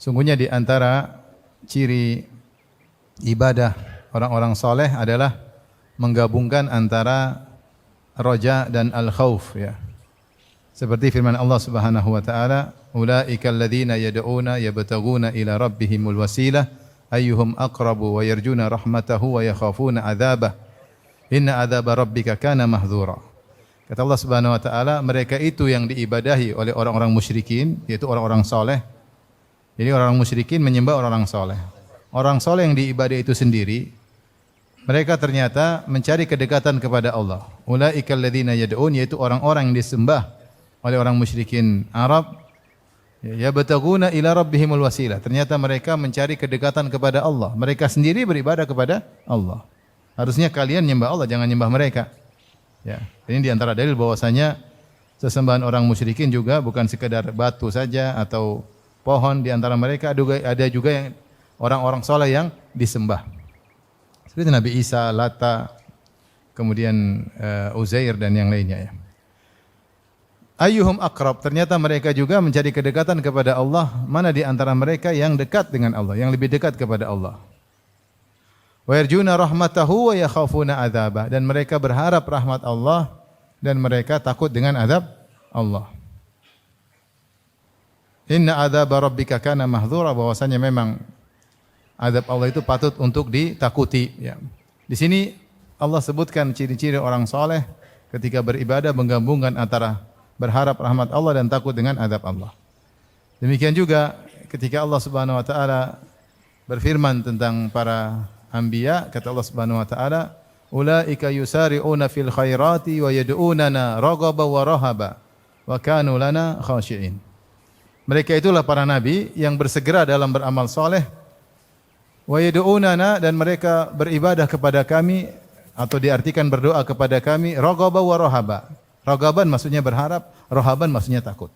Sungguhnya di antara ciri ibadah orang-orang soleh adalah menggabungkan antara roja dan al-khauf, ya. Seperti firman Allah Subhanahu wa taala, "Ulaikal ladzina yad'una yabtaguna ila rabbihimul wasilah ayyuhum aqrabu wa yarjuna rahmatahu wa yakhafuna 'adzabah. Inna 'adzaba rabbika kana mahdzura." Kata Allah Subhanahu wa taala, mereka itu yang diibadahi oleh orang-orang musyrikin, yaitu orang-orang soleh. Jadi orang musyrikin menyembah orang-orang soleh. Orang soleh yang diibadahi itu sendiri, mereka ternyata mencari kedekatan kepada Allah. Ulaikal ladzina yad'un, yaitu orang-orang yang disembah oleh orang musyrikin Arab. Yabtaguna ila rabbihimul wasilah. Ternyata mereka mencari kedekatan kepada Allah. Mereka sendiri beribadah kepada Allah. Harusnya kalian nyembah Allah, jangan nyembah mereka. Ya, ini di antara dalil bahwasanya sesembahan orang musyrikin juga bukan sekedar batu saja atau pohon. Di antara mereka ada juga yang orang-orang soleh yang disembah. Seperti Nabi Isa, Lata, kemudian Uzair dan yang lainnya, ya. Ayyuhum aqrab, ternyata mereka juga mencari kedekatan kepada Allah. Mana di antara mereka yang dekat dengan Allah, yang lebih dekat kepada Allah. Wa yarjuna rahmatahu wa yakhafuna adzabah, dan mereka berharap rahmat Allah dan mereka takut dengan azab Allah. Inna adzaba rabbika kana mahdzura, bahwasanya memang azab Allah itu patut untuk ditakuti, ya. Di sini Allah sebutkan ciri-ciri orang soleh ketika beribadah menggabungkan antara berharap rahmat Allah dan takut dengan azab Allah. Demikian juga ketika Allah Subhanahu wa taala berfirman tentang para anbiya, kata Allah Subhanahu wa taala, "Ulaika yusari'una fil khairati wa yad'unana raghaba wa rahaba wa kanu lana khashi'in." Mereka itulah para nabi yang bersegera dalam beramal soleh, wa yad'unana, dan mereka beribadah kepada kami, atau diartikan berdoa kepada kami, raghaba wa rahaba. Raghaban maksudnya berharap, rahaban maksudnya takut.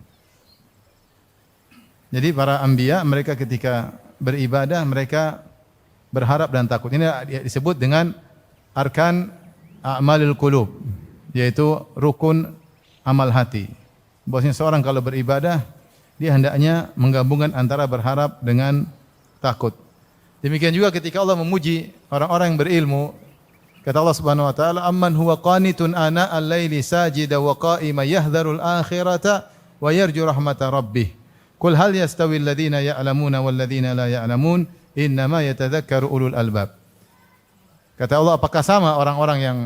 Jadi para anbiya mereka ketika beribadah mereka berharap dan takut. Ini disebut dengan arkan a'malil qulub, yaitu rukun amal hati. Bahwasanya seorang kalau beribadah dia hendaknya menggabungkan antara berharap dengan takut. Demikian juga ketika Allah memuji orang-orang yang berilmu, kata Allah Subhanahu wa taala, "Amman huwa qanitun ana al-laili sajida wa qa'iman yahdharul akhirata wa yarju rahmata rabbih. Qul hal yastawi alladhina ya'lamuna wal ladzina la ya'lamun, innama yatadhakkaru ulul albab." Kata Allah, apakah sama orang-orang yang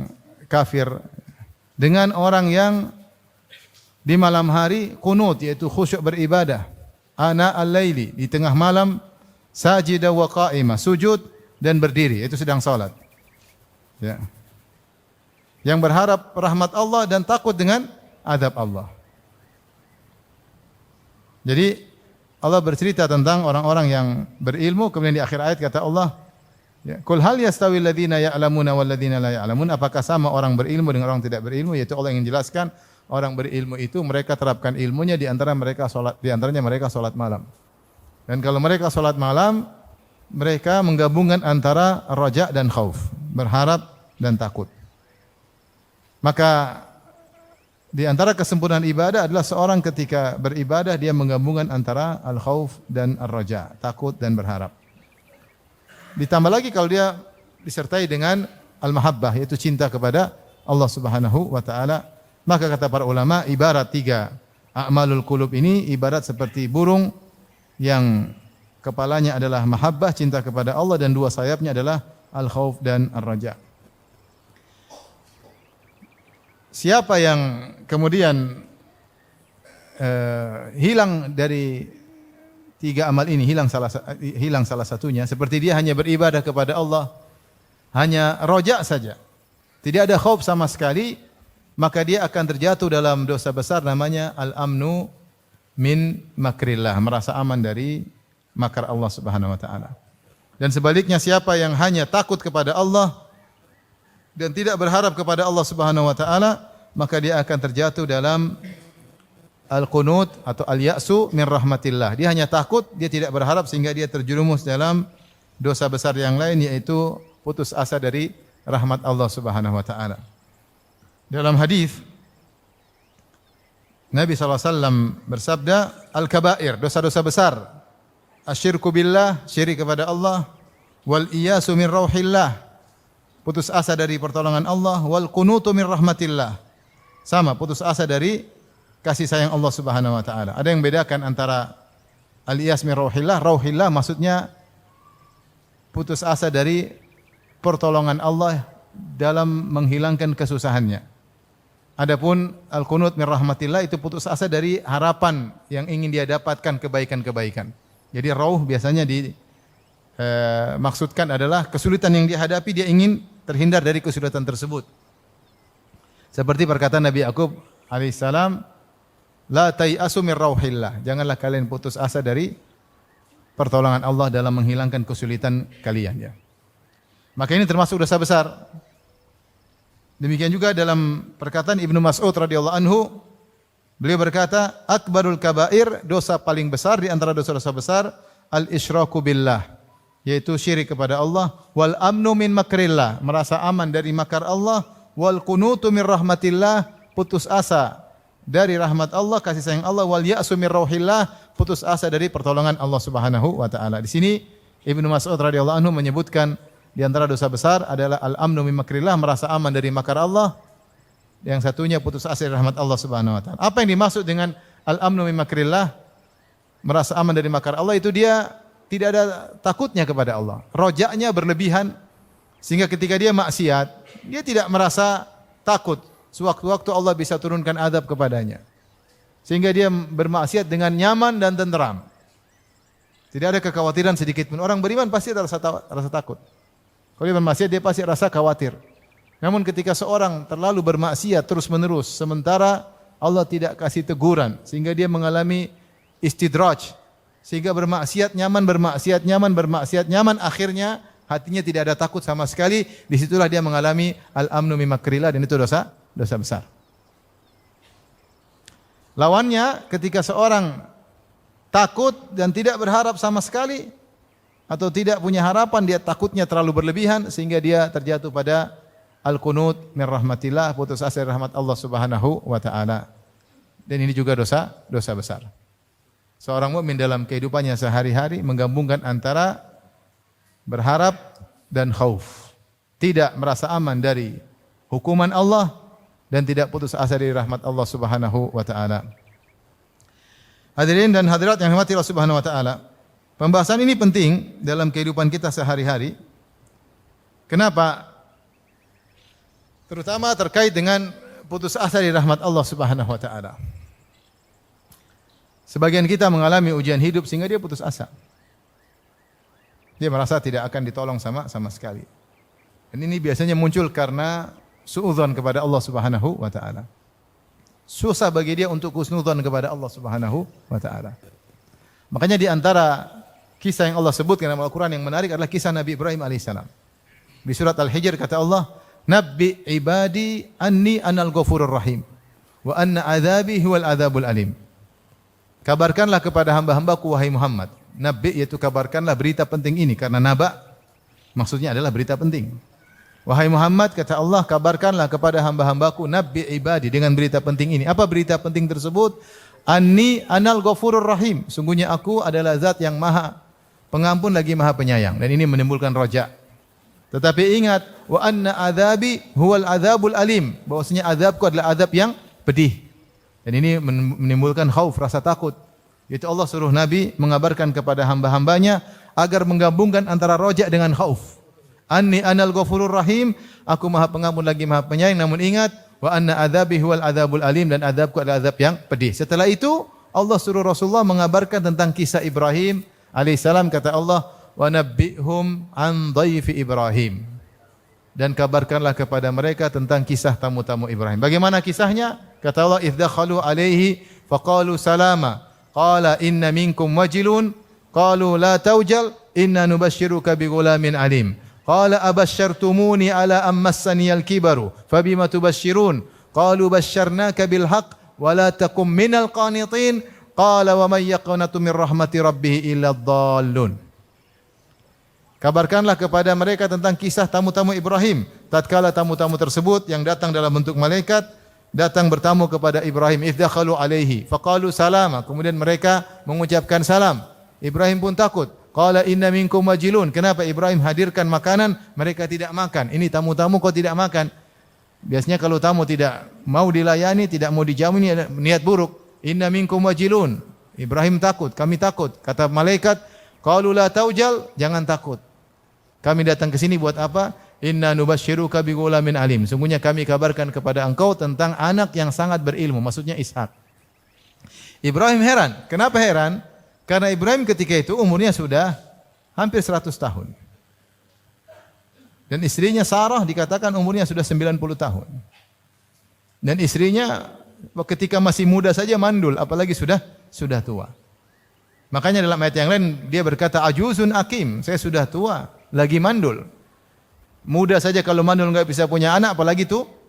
kafir dengan orang yang di malam hari qunut, yaitu khusyuk beribadah, ana al-laili, di tengah malam, sajida wa qa'ima, sujud dan berdiri, itu sedang salat. Ya. Yang berharap rahmat Allah dan takut dengan azab Allah. Jadi Allah bercerita tentang orang-orang yang berilmu, kemudian di akhir ayat kata Allah, ya, "Qul hal yastawi alladziina ya'lamuna wal ladziina la ya'lamun?" Apakah sama orang berilmu dengan orang tidak berilmu? Yaitu Allah yang menjelaskan orang berilmu itu mereka terapkan ilmunya di antara mereka salat, di antaranya mereka salat malam. Dan kalau mereka salat malam, mereka menggabungkan antara raja dan khauf, berharap dan takut. Maka di antara kesempurnaan ibadah adalah seorang ketika beribadah dia menggabungkan antara al-khauf dan ar-raja, takut dan berharap. Ditambah lagi kalau dia disertai dengan al-mahabbah, yaitu cinta kepada Allah Subhanahu wa taala. Maka kata para ulama, ibarat tiga a'malul qulub ini ibarat seperti burung yang kepalanya adalah mahabbah, cinta kepada Allah, dan dua sayapnya adalah al-khauf dan ar-raja. Siapa yang kemudian hilang dari tiga amal ini, hilang salah satunya, seperti dia hanya beribadah kepada Allah, hanya roja saja, tidak ada khauf sama sekali, maka dia akan terjatuh dalam dosa besar namanya al-amnu min makrillah, merasa aman dari makar Allah Subhanahu wa taala. Dan sebaliknya, siapa yang hanya takut kepada Allah dan tidak berharap kepada Allah Subhanahu wa taala, maka dia akan terjatuh dalam al-qunut atau al-ya'su min rahmatillah. Dia hanya takut, dia tidak berharap, sehingga dia terjerumus dalam dosa besar yang lain, yaitu putus asa dari rahmat Allah Subhanahu wa taala. Dalam hadis Nabi SAW bersabda, al-kabair, dosa-dosa besar, asyirku billah, syirik kepada Allah, wal iyasu min rauhillah, putus asa dari pertolongan Allah, wal qunutu min rahmatillah. Sama, putus asa dari kasih sayang Allah Subhanahu wa taala. Ada yang bedakan antara al-iyas min rauhillah, rauhillah maksudnya putus asa dari pertolongan Allah dalam menghilangkan kesusahannya. Adapun al-qunut min rahmatillah itu putus asa dari harapan yang ingin dia dapatkan kebaikan-kebaikan. Jadi rauh biasanya maksudkan adalah kesulitan yang dia hadapi, dia ingin terhindar dari kesulitan tersebut. Seperti perkataan Nabi Yakub alaihissalam, la tai'asu min rauhillah. Janganlah kalian putus asa dari pertolongan Allah dalam menghilangkan kesulitan kalian, ya. Maka ini termasuk dosa besar. Demikian juga dalam perkataan Ibnu Mas'ud radhiyallahu anhu, beliau berkata, akbarul kabair, dosa paling besar di antara dosa-dosa besar, al-isyraku billah, yaitu syirik kepada Allah, wal amnu min makrillah, merasa aman dari makar Allah, wal qunutu min rahmatillah, putus asa dari rahmat Allah, kasih sayang Allah, wal ya'su min rauhillah, putus asa dari pertolongan Allah Subhanahu wa taala. Di sini Ibnu Mas'ud radhiyallahu anhu menyebutkan di antara dosa besar adalah al-amnu min makrillah, merasa aman dari makar Allah. Yang satunya putus asa dari rahmat Allah Subhanahu wa taala. Apa yang dimaksud dengan al-amnu min makrillah? Merasa aman dari makar Allah itu dia tidak ada takutnya kepada Allah. Rojaknya berlebihan sehingga ketika dia maksiat, dia tidak merasa takut. Sewaktu-waktu Allah bisa turunkan azab kepadanya. Sehingga dia bermaksiat dengan nyaman dan tenteram. Tidak ada kekhawatiran sedikit pun. Orang beriman pasti ada rasa takut. Kalau dia bermaksiat, dia pasti rasa khawatir. Namun ketika seorang terlalu bermaksiat terus-menerus, sementara Allah tidak kasih teguran, sehingga dia mengalami istidraj, sehingga bermaksiat nyaman, bermaksiat nyaman, bermaksiat nyaman, akhirnya hatinya tidak ada takut sama sekali. Disitulah dia mengalami al-amnu min makrillah, dan itu dosa besar. Lawannya, ketika seorang takut dan tidak berharap sama sekali, atau tidak punya harapan, dia takutnya terlalu berlebihan sehingga dia terjatuh pada al-qunut min rahmatillah, putus asa dari rahmat Allah Subhanahu wa taala. Dan ini juga dosa besar. Seorang mukmin dalam kehidupannya sehari-hari menggabungkan antara berharap dan khauf. Tidak merasa aman dari hukuman Allah dan tidak putus asa dari rahmat Allah Subhanahu wa taala. Hadirin dan hadirat yang dirahmati Allah Subhanahu wa taala, pembahasan ini penting dalam kehidupan kita sehari-hari. Kenapa? Terutama terkait dengan putus asa dari rahmat Allah Subhanahu wa taala. Sebagian kita mengalami ujian hidup sehingga dia putus asa. Dia merasa tidak akan ditolong sama sekali. Dan ini biasanya muncul karena suudzon kepada Allah Subhanahu wa taala. Susah bagi dia untuk husnudzon kepada Allah Subhanahu wa taala. Makanya di antara kisah yang Allah sebutkan dalam Al-Quran yang menarik adalah kisah Nabi Ibrahim alaihissalam. Di surat Al-Hijr kata Allah, Nabbi ibadi anni anal ghafurur rahim, wa anna adzabi huwal adzabul alim. Kabarkanlah kepada hamba-hambaku wahai Muhammad. Nabbi yaitu kabarkanlah berita penting ini, karena naba maksudnya adalah berita penting. Wahai Muhammad, kata Allah, kabarkanlah kepada hamba-hambaku, nabbi ibadi, dengan berita penting ini. Apa berita penting tersebut? Anni anal ghafurur rahim. Sungguhnya aku adalah zat yang maha pengampun lagi maha penyayang. Dan ini menimbulkan rojak. Tetapi ingat, wa anna adzabi huwal adzabul alim. Bahwasanya azabku adalah azab yang pedih. Dan ini menimbulkan khauf, rasa takut. Itu Allah suruh Nabi mengabarkan kepada hamba-hambanya agar menggabungkan antara rojak dengan khauf. Anni anal ghafurur rahim, aku maha pengampun lagi maha penyayang. Namun ingat, wa anna adzabi huwal adzabul alim, dan azabku adalah azab yang pedih. Setelah itu Allah suruh Rasulullah mengabarkan tentang kisah Ibrahim alaihissalam. Kata Allah, wa nabbihum an dhaifi Ibrahim, dan kabarkanlah kepada mereka tentang kisah tamu-tamu Ibrahim. Bagaimana kisahnya? Kata Allah, idh dakhalu alaihi faqalu salama qala inna minkum wajilun qalu la taujal inna nubashshiruka bighulamin alim. Qala abasyartumuni ala ammassani al-kibaru fabima tubashshirun qalu basyarnaka bil haqq wa la takum minal qanitin qala wa may yaqnatu min rahmati rabbih illa dhallun. Kabarkanlah kepada mereka tentang kisah tamu-tamu Ibrahim. Tatkala tamu-tamu tersebut yang datang dalam bentuk malaikat datang bertamu kepada Ibrahim, idh dakhalu alaihi faqalu salama, kemudian mereka mengucapkan salam. Ibrahim pun takut. Qala inna minkum majilun. Kenapa Ibrahim hadirkan makanan, mereka tidak makan? Ini tamu-tamu kok tidak makan? Biasanya kalau tamu tidak mau dilayani, tidak mau dijamu, ini ada niat buruk. Inna minkum majilun. Ibrahim takut, kami takut. Kata malaikat, qalu la taujal, jangan takut. Kami datang ke sini buat apa? Inna nubasyiruka bi ghulamin alim. Sungguhnya kami kabarkan kepada engkau tentang anak yang sangat berilmu, maksudnya Ishak. Ibrahim heran. Kenapa heran? Karena Ibrahim ketika itu umurnya sudah hampir 100 tahun. Dan istrinya Sarah dikatakan umurnya sudah 90 tahun. Dan istrinya ketika masih muda saja mandul, apalagi sudah tua. Makanya dalam ayat yang lain dia berkata ajuzun akim, saya sudah tua, lagi mandul. Muda saja kalau mandul enggak bisa punya anak, apalagi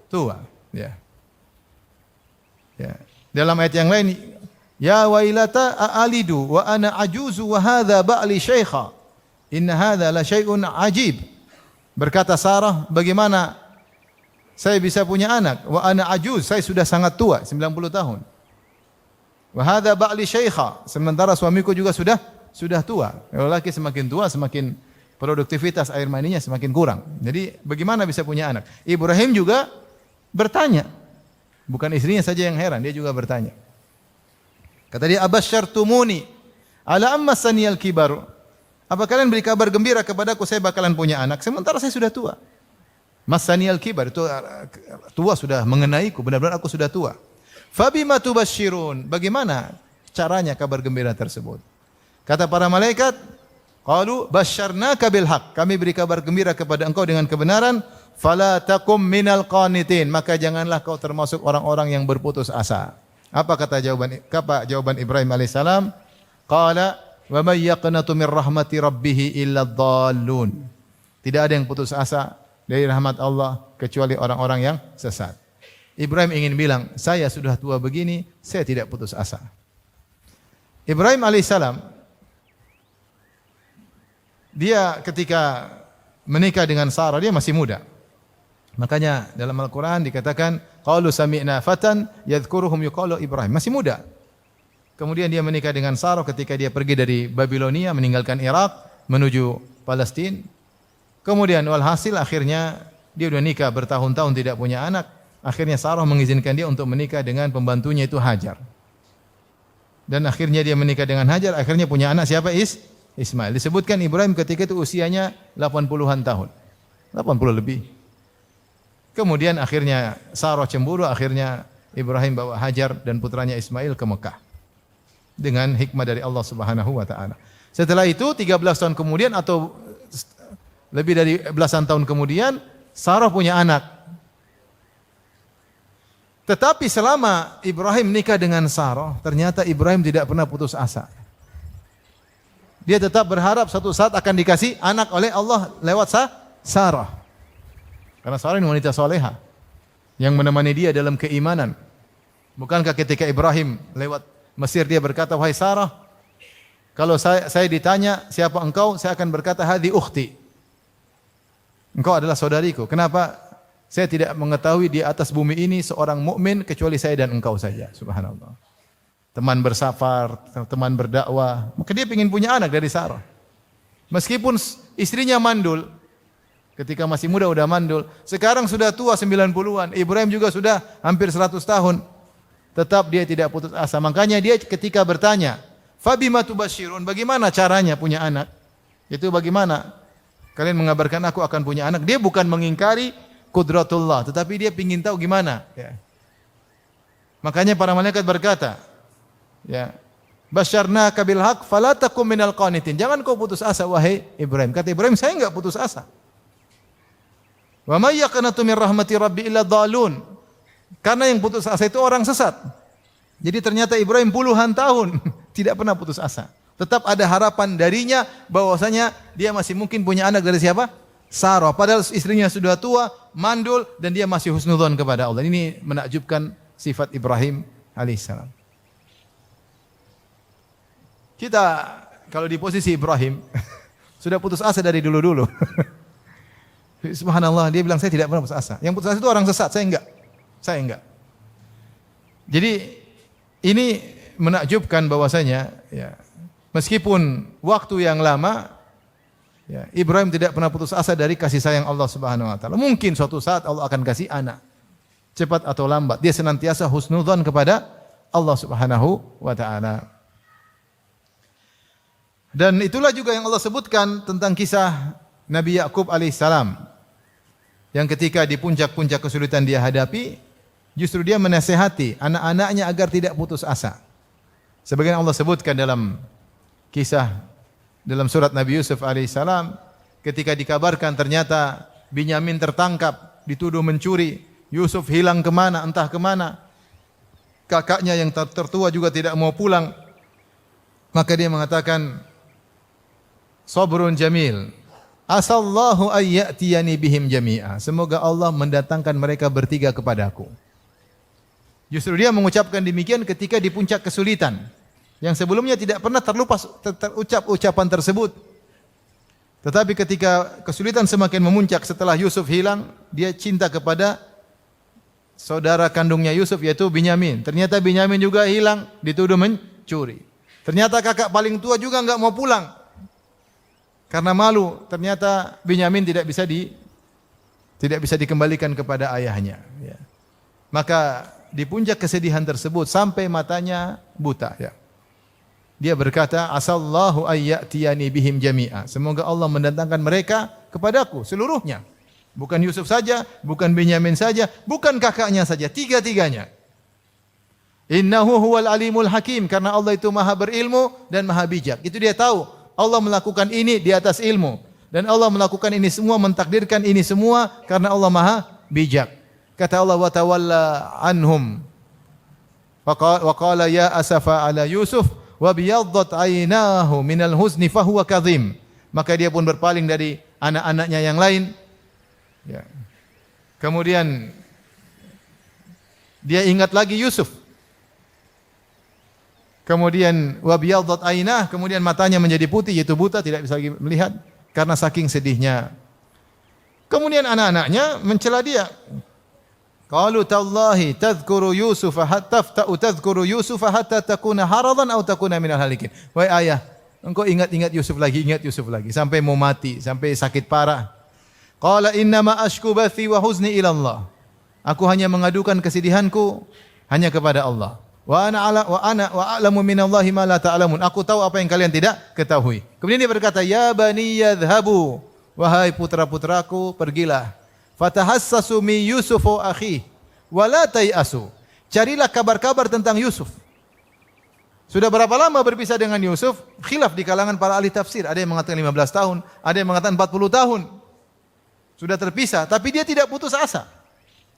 tua. Ya. Ya. Dalam ayat yang lain, ya wailata a'alidu wa ana ajuzu wa hadha ba'li syaikha. Inna hadha la syai'un ajib. Berkata Sarah, bagaimana saya bisa punya anak? Wa ana ajuz, saya sudah sangat tua, 90 tahun. Wa hadha ba'li syaikha, sementara suamiku juga sudah tua. Lelaki semakin tua semakin produktivitas air maninya semakin kurang. Jadi bagaimana bisa punya anak? Ibrahim juga bertanya. Bukan istrinya saja yang heran, dia juga bertanya. Kata dia, abasyartumuni ala amma saniyal kibar. Apa kalian beri kabar gembira kepadaku saya bakalan punya anak sementara saya sudah tua. Masaniyal kibar itu tua sudah mengenaiku, benar-benar aku sudah tua. Fabima tubasyirun? Bagaimana caranya kabar gembira tersebut? Kata para malaikat, qalu basyarnaka bil haqq. Kami beri kabar gembira kepada engkau dengan kebenaran. Fala takum minal qanitin. Maka janganlah kau termasuk orang-orang yang berputus asa. Apa jawaban Ibrahim alaihissalam? Qala wa may yaqnatu min rahmati rabbih illa dhallun. Tidak ada yang putus asa dari rahmat Allah kecuali orang-orang yang sesat. Ibrahim ingin bilang, saya sudah tua begini, saya tidak putus asa. Ibrahim alaihissalam, dia ketika menikah dengan Sarah, dia masih muda. Makanya dalam Al-Quran dikatakan, qalu sami'na fatan yadhkuruhum yuqalu Ibrahim. Masih muda. Kemudian dia menikah dengan Sarah ketika dia pergi dari Babilonia, meninggalkan Irak, menuju Palestina. Kemudian walhasil akhirnya dia sudah nikah bertahun-tahun tidak punya anak. Akhirnya Sarah mengizinkan dia untuk menikah dengan pembantunya itu Hajar. Dan akhirnya dia menikah dengan Hajar, akhirnya punya anak siapa? Ismail. Disebutkan Ibrahim ketika itu usianya 80-an tahun. 80 lebih. Kemudian akhirnya Sarah cemburu, akhirnya Ibrahim bawa Hajar dan putranya Ismail ke Mekah. Dengan hikmah dari Allah Subhanahu wa taala. Setelah itu 13 tahun kemudian atau lebih dari belasan tahun kemudian Sarah punya anak. Tetapi selama Ibrahim nikah dengan Sarah, ternyata Ibrahim tidak pernah putus asa. Dia tetap berharap suatu saat akan dikasih anak oleh Allah lewat Sarah. Karena Sarah ini wanita soleha yang menemani dia dalam keimanan. Bukankah ketika Ibrahim lewat Mesir dia berkata, wahai Sarah, kalau saya ditanya siapa engkau, saya akan berkata hadhi ukhti. Engkau adalah saudariku. Kenapa? Saya tidak mengetahui di atas bumi ini seorang mukmin kecuali saya dan engkau saja. Subhanallah. Teman bersafar, teman berdakwah. Maka dia ingin punya anak dari Sarah. Meskipun istrinya mandul, ketika masih muda sudah mandul, sekarang sudah tua 90-an. Ibrahim juga sudah hampir 100 tahun. Tetap dia tidak putus asa. Makanya dia ketika bertanya, Fabima tubasyirun, bagaimana caranya punya anak? Itu bagaimana? Kalian mengabarkan aku akan punya anak. Dia bukan mengingkari Qudratullah, tetapi dia ingin tahu gimana. Ya. Makanya para malaikat berkata, ya, basyarnaka bil haqq fala takum minal qanitin. Jangan kau putus asa wahai Ibrahim. Kata Ibrahim, saya enggak putus asa. Wa may yaqnatu min rahmati rabbi illa dhalun. Karena yang putus asa itu orang sesat. Jadi ternyata Ibrahim puluhan tahun tidak pernah putus asa. Tetap ada harapan darinya bahwasanya dia masih mungkin punya anak dari siapa? Sarah. Padahal istrinya sudah tua, mandul, dan dia masih husnudzon kepada Allah. Ini menakjubkan sifat Ibrahim alaihissalam. Kita kalau di posisi Ibrahim sudah putus asa dari dulu-dulu. Subhanallah, dia bilang saya tidak pernah putus asa. Yang putus asa itu orang sesat, saya enggak. Saya enggak. Jadi ini menakjubkan bahwasanya ya, Meskipun waktu yang lama, ya, Ibrahim tidak pernah putus asa dari kasih sayang Allah Subhanahu wa taala. Mungkin suatu saat Allah akan kasih anak. Cepat atau lambat, dia senantiasa husnudzon kepada Allah Subhanahu wa taala. Dan itulah juga yang Allah sebutkan tentang kisah Nabi Yakub alaihissalam, yang ketika di puncak-puncak kesulitan dia hadapi, justru dia menasihati anak-anaknya agar tidak putus asa. Sebagian Allah sebutkan dalam kisah dalam surat Nabi Yusuf alaihissalam, ketika dikabarkan ternyata Binyamin tertangkap, dituduh mencuri, Yusuf hilang kemana, entah kemana. Kakaknya yang tertua juga tidak mau pulang. Maka dia mengatakan, sabrun jamil, asallahu ayyatiyani bihim jami'a. Semoga Allah mendatangkan mereka bertiga kepadaku. Justru dia mengucapkan demikian ketika di puncak kesulitan, yang sebelumnya tidak pernah terucap ucapan tersebut. Tetapi ketika kesulitan semakin memuncak setelah Yusuf hilang, dia cinta kepada saudara kandungnya Yusuf, yaitu Binyamin. Ternyata Binyamin juga hilang, dituduh mencuri. Ternyata kakak paling tua juga enggak mau pulang karena malu. Ternyata Binyamin tidak bisa dikembalikan kepada ayahnya. Ya. Maka di puncak kesedihan tersebut sampai matanya buta. Ya. Dia berkata, asallahu ayyatiyani bihim jami'a. Semoga Allah mendatangkan mereka kepadaku seluruhnya. Bukan Yusuf saja, bukan Binyamin saja, bukan kakaknya saja, tiga-tiganya. Innahu huwal alimul hakim, karena Allah itu maha berilmu dan maha bijak. Itu dia tahu. Allah melakukan ini di atas ilmu, dan Allah melakukan ini semua, mentakdirkan ini semua karena Allah maha bijak. Kata Allah, wa tawalla anhum wa qala ya asafa ala Yusuf wa biyaddat aynahu minal huzni fahuwa kadhim. Maka dia pun berpaling dari anak-anaknya yang lain. Ya. Kemudian dia ingat lagi Yusuf. Kemudian wa biyaddat aynah, kemudian matanya menjadi putih, yaitu buta, tidak bisa lagi melihat karena saking sedihnya. Kemudian anak-anaknya mencela dia. Qalu tallahi tadhkuru Yusuf hatta tadhkuru Yusuf hatta takuna haradan aw takuna minal halikin. Wahai ayah, engkau ingat Yusuf lagi sampai mau mati, sampai sakit parah. Qala innama ashku bathi wa huzni ila Allah. Aku hanya mengadukan kesedihanku hanya kepada Allah. Wa ana a'lamu minallahi ma la ta'lamun. Aku tahu apa yang kalian tidak ketahui. Kemudian dia berkata, ya bani yadhhabu, wahai putra-putraku, pergilah. Fatahassasu mi Yusuf wa akhi wa la tayasu. Carilah kabar-kabar tentang Yusuf. Sudah berapa lama berpisah dengan Yusuf? Khilaf di kalangan para ahli tafsir. Ada yang mengatakan 15 tahun, ada yang mengatakan 40 tahun. Sudah terpisah, tapi dia tidak putus asa.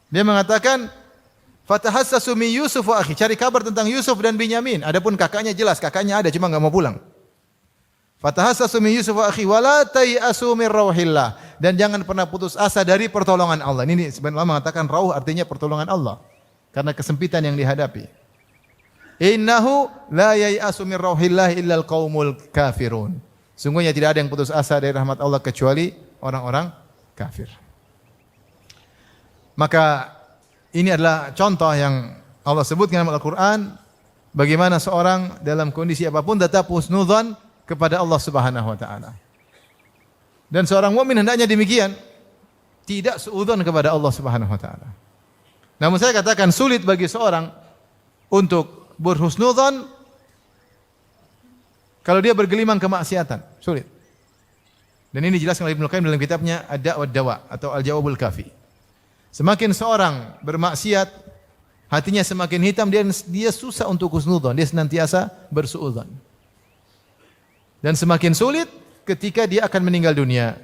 Dia mengatakan, fatahassasu min Yusuf wa akhi, cari kabar tentang Yusuf dan Binyamin. Adapun kakaknya jelas, kakaknya ada cuma enggak mau pulang. Fatahassasu min Yusuf wa akhi wa la tayasu min rauhillah, dan jangan pernah putus asa dari pertolongan Allah. Ini sebenarnya mengatakan rauh artinya pertolongan Allah karena kesempitan yang dihadapi. Innahu la yayasu min rauhillah illal qaumul kafirun. Sungguhnya tidak ada yang putus asa dari rahmat Allah kecuali orang-orang kafir. Maka ini adalah contoh yang Allah sebutkan dalam Al-Quran, bagaimana seorang dalam kondisi apapun tetap husnudzon kepada Allah Subhanahu wa taala. Dan seorang mukmin hendaknya demikian, tidak suudzon kepada Allah Subhanahu wa taala. Namun saya katakan sulit bagi seorang untuk berhusnudzon kalau dia bergelimang kemaksiatan, sulit. Dan ini dijelaskan oleh Ibnu Qayyim dalam kitabnya Ad-Da' wad-Dawa atau Al-Jawabul Kafi. Semakin seorang bermaksiat, hatinya semakin hitam, dia susah untuk husnudzon, dia senantiasa bersuudzon. Dan semakin sulit ketika dia akan meninggal dunia.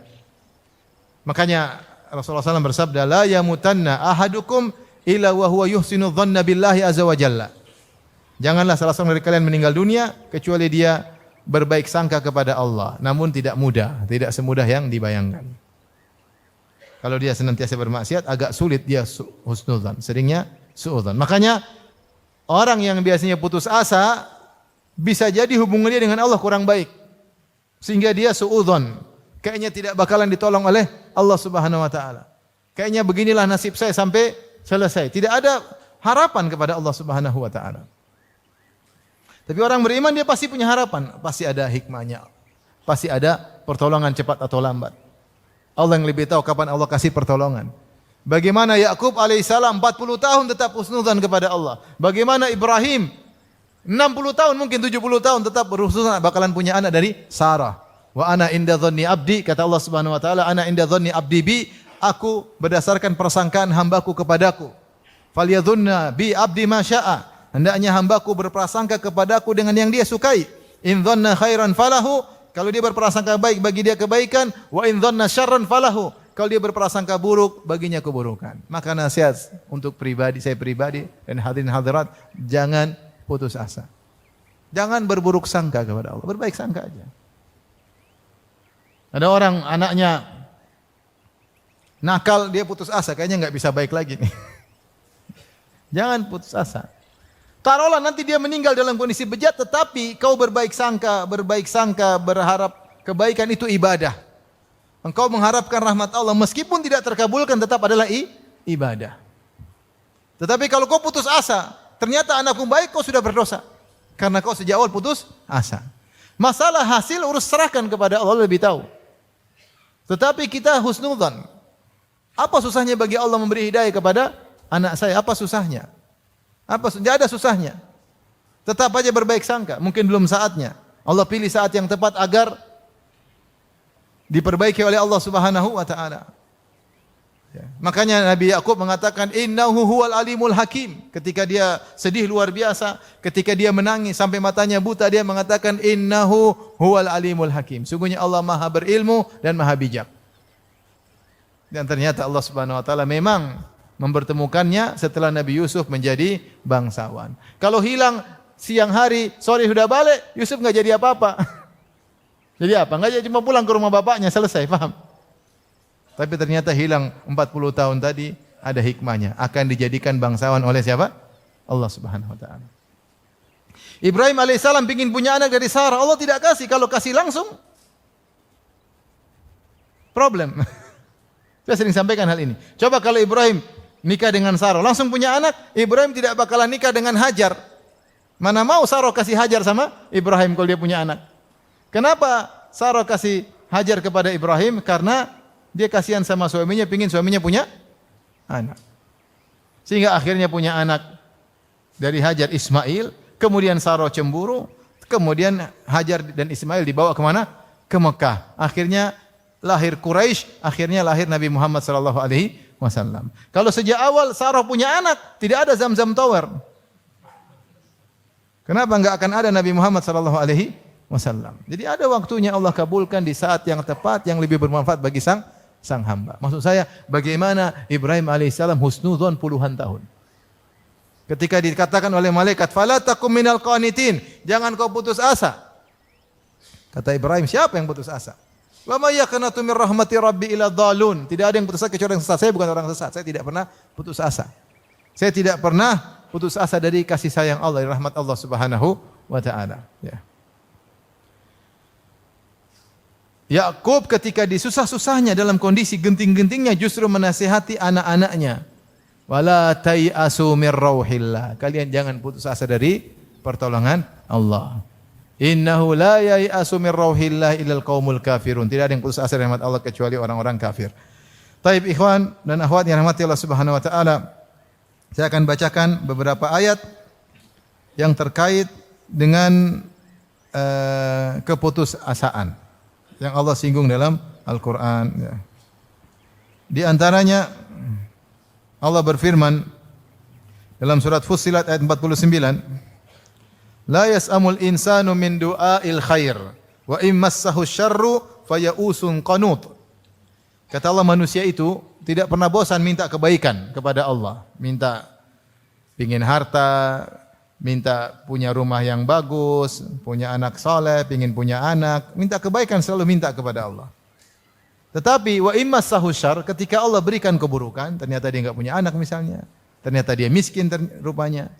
Makanya Rasulullah SAW bersabda, la yamutanna ahadukum illa wa huwa yuhsinu dhanna billahi azza wa jalla. Janganlah salah seorang dari kalian meninggal dunia kecuali dia berbaik sangka kepada Allah. Namun tidak mudah, tidak semudah yang dibayangkan. Kalau dia senantiasa bermaksiat, agak sulit dia husnudzan, seringnya suudzan. Makanya orang yang biasanya putus asa, bisa jadi hubungannya dengan Allah kurang baik, sehingga dia suudzan. Kayaknya tidak bakalan ditolong oleh Allah Subhanahu wa taala. Kayaknya beginilah nasib saya sampai selesai. Tidak ada harapan kepada Allah Subhanahu wa taala. Tapi orang beriman dia pasti punya harapan, pasti ada hikmahnya. Pasti ada pertolongan cepat atau lambat. Allah yang lebih tahu kapan Allah kasih pertolongan. Bagaimana Yakub alaihissalam 40 tahun tetap husnudzan kepada Allah. Bagaimana Ibrahim 60 tahun mungkin 70 tahun tetap berhusnudzan bakalan punya anak dari Sarah. Wa ana inda dhanni abdi, kata Allah Subhanahu wa taala, ana inda dhanni abdi bi, aku berdasarkan persangkaan hambaku kepadaku. Falyadhunna bi abdi ma syaa. Hendaknya hambaku berprasangka kepadaku dengan yang dia sukai. In dhanna khairan falahu, kalau dia berprasangka baik bagi dia kebaikan, wa in dhanna syarran falahu, kalau dia berprasangka buruk baginya keburukan. Maka nasihat untuk saya pribadi dan hadirin hadirat, jangan putus asa. Jangan berburuk sangka kepada Allah, berbaik sangka aja. Ada orang anaknya nakal, dia putus asa, kayaknya nggak bisa baik lagi nih. Jangan putus asa. Taruhlah nanti dia meninggal dalam kondisi bejat, tetapi kau berbaik sangka, berharap kebaikan, itu ibadah. Engkau mengharapkan rahmat Allah, meskipun tidak terkabulkan tetap adalah ibadah. Tetapi kalau kau putus asa, ternyata anakmu baik, kau sudah berdosa. Karena kau sejak awal putus asa. Masalah hasil urus serahkan kepada Allah, lebih tahu. Tetapi kita husnudzan. Apa susahnya bagi Allah memberi hidayah kepada anak saya? Apa susahnya? Tidak ada susahnya. Tetap aja berbaik sangka. Mungkin belum saatnya. Allah pilih saat yang tepat agar diperbaiki oleh Allah Subhanahu wa taala. Ya. Makanya Nabi Yakub mengatakan innahu huwal alimul hakim. Ketika dia sedih luar biasa, ketika dia menangis sampai matanya buta, dia mengatakan innahu huwal alimul hakim. Sungguhnya Allah Maha berilmu dan Maha bijak. Dan ternyata Allah Subhanahu wa taala memang mempertemukannya setelah Nabi Yusuf menjadi bangsawan. Kalau hilang siang hari, sore sudah balik, Yusuf enggak jadi apa-apa. Jadi apa? Enggak, cuma pulang ke rumah bapaknya, selesai, paham? Tapi ternyata hilang 40 tahun tadi ada hikmahnya. Akan dijadikan bangsawan oleh siapa? Allah Subhanahu wa taala. Ibrahim alaihissalam ingin punya anak dari Sarah. Allah tidak kasih. Kalau kasih langsung, problem. Saya sering sampaikan hal ini. Coba kalau Ibrahim nikah dengan Sarah, langsung punya anak, Ibrahim tidak bakalan nikah dengan Hajar. Mana mau Sarah kasih Hajar sama Ibrahim kalau dia punya anak? Kenapa Sarah kasih Hajar kepada Ibrahim? Karena dia kasihan sama suaminya, pingin suaminya punya anak. Sehingga akhirnya punya anak dari Hajar, Ismail. Kemudian Sarah cemburu. Kemudian Hajar dan Ismail dibawa kemana? Ke Mekah. Akhirnya lahir Quraisy. Akhirnya lahir Nabi Muhammad SAW. Kalau sejak awal Sarah punya anak, tidak ada Zamzam Tower. Kenapa enggak akan ada Nabi Muhammad SAW? Jadi ada waktunya Allah kabulkan di saat yang tepat, yang lebih bermanfaat bagi sang hamba. Maksud saya, bagaimana Ibrahim alaihissalam husnudzon puluhan tahun. Ketika dikatakan oleh malaikat, "Fala takum minal qanitin," jangan kau putus asa. Kata Ibrahim, siapa yang putus asa? Wa may yaqnatu min rahmati rabbi ila dhalun. Tidak ada yang putus asa kecuali orang sesat. Saya bukan orang sesat. Saya tidak pernah putus asa. Saya tidak pernah putus asa dari kasih sayang Allah, dari rahmat Allah Subhanahu wa taala. Ya. Yakub ketika disusah-susahnya dalam kondisi genting-gentingnya justru menasihati anak-anaknya. Wala tayasu mir rauhillah. Kalian jangan putus asa dari pertolongan Allah. Innahu la yai'asu min rauhillah illal qaumul kafirun. Tidak ada yang putus asa dari rahmat Allah kecuali orang-orang kafir. Taib ikhwan dan akhwat yang rahmati Allah Subhanahu wa taala. Saya akan bacakan beberapa ayat yang terkait dengan keputusasaan yang Allah singgung dalam Al-Qur'an, ya. Di antaranya Allah berfirman dalam surat Fussilat ayat 49, la yas'amul insanu min du'ail khair wa immassahu syarru fayausun qanut. Kata Allah, manusia itu tidak pernah bosan minta kebaikan kepada Allah, minta pingin harta, minta punya rumah yang bagus, punya anak saleh, pingin punya anak, minta kebaikan, selalu minta kepada Allah. Tetapi wa immassahu syarr, ketika Allah berikan keburukan, ternyata dia enggak punya anak misalnya, ternyata dia miskin rupanya,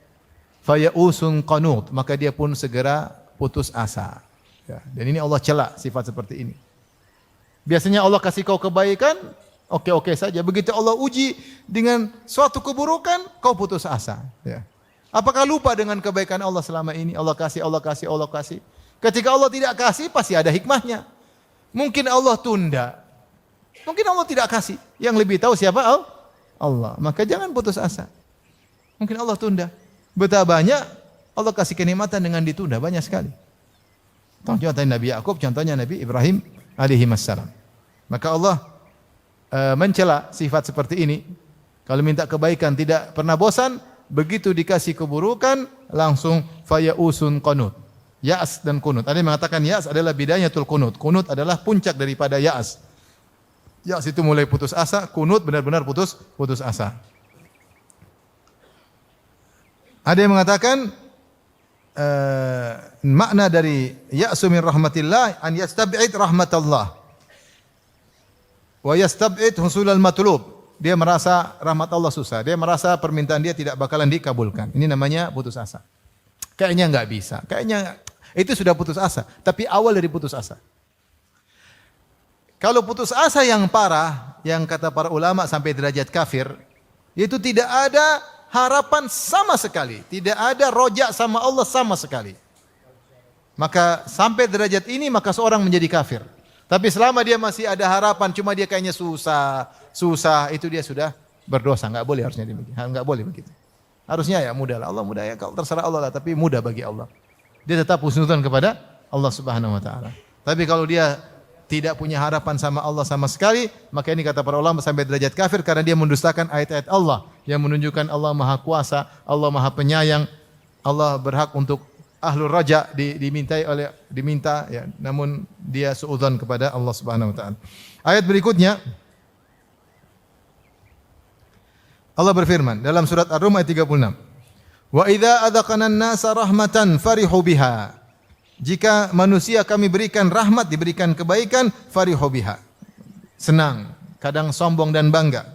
fayausun qanut, maka dia pun segera putus asa. Ya, dan ini Allah celak sifat seperti ini. Biasanya Allah kasih kau kebaikan, oke-oke saja. Begitu Allah uji dengan suatu keburukan, kau putus asa. Ya. Apakah lupa dengan kebaikan Allah selama ini? Allah kasih, Allah kasih, Allah kasih. Ketika Allah tidak kasih, pasti ada hikmahnya. Mungkin Allah tunda. Mungkin Allah tidak kasih. Yang lebih tahu siapa? Allah. Maka jangan putus asa. Mungkin Allah tunda. Betapa banyak Allah kasih kenikmatan dengan ditunda. Banyak sekali. Contohnya Nabi Yakub, contohnya Nabi Ibrahim alaihi wassalam. Maka Allah mencela sifat seperti ini. Kalau minta kebaikan tidak pernah bosan, begitu dikasih keburukan langsung fayausun qunut. Ya'as dan kunut. Ada yang mengatakan ya'as adalah bidayatul kunut. Kunut adalah puncak daripada ya'as. Ya'as itu mulai putus asa, kunut benar-benar putus asa. Ada yang mengatakan makna dari ya'su min rahmatillah an yastab'id rahmatallah. Wa yastab'id husulal matlub. Dia merasa rahmat Allah susah. Dia merasa permintaan dia tidak bakalan dikabulkan. Ini namanya putus asa. Kayaknya enggak bisa. Kayaknya itu sudah putus asa. Tapi awal dari putus asa. Kalau putus asa yang parah, yang kata para ulama sampai derajat kafir, itu tidak ada harapan sama sekali. Tidak ada rojak sama Allah sama sekali. Maka sampai derajat ini, maka seorang menjadi kafir. Tapi selama dia masih ada harapan, cuma dia kayaknya susah, itu dia sudah berdosa. Enggak boleh harusnya demikian. Enggak boleh begitu. Harusnya ya mudah lah. Allah mudah ya. Kalau terserah Allah lah, tapi mudah bagi Allah. Dia tetap husnudzon kepada Allah Subhanahu wa taala. Tapi kalau dia tidak punya harapan sama Allah sama sekali, maka ini kata para ulama sampai derajat kafir karena dia mendustakan ayat-ayat Allah yang menunjukkan Allah Maha Kuasa, Allah Maha Penyayang, Allah berhak untuk ahlul raja diminta ya, namun dia suudzon kepada Allah Subhanahu wa taala. Ayat berikutnya Allah berfirman dalam surat Ar-Rum ayat 36. Wa idza adzaqana an-nasa rahmatan farihu biha. Jika manusia kami berikan rahmat, diberikan kebaikan, farihu biha. Senang, kadang sombong dan bangga.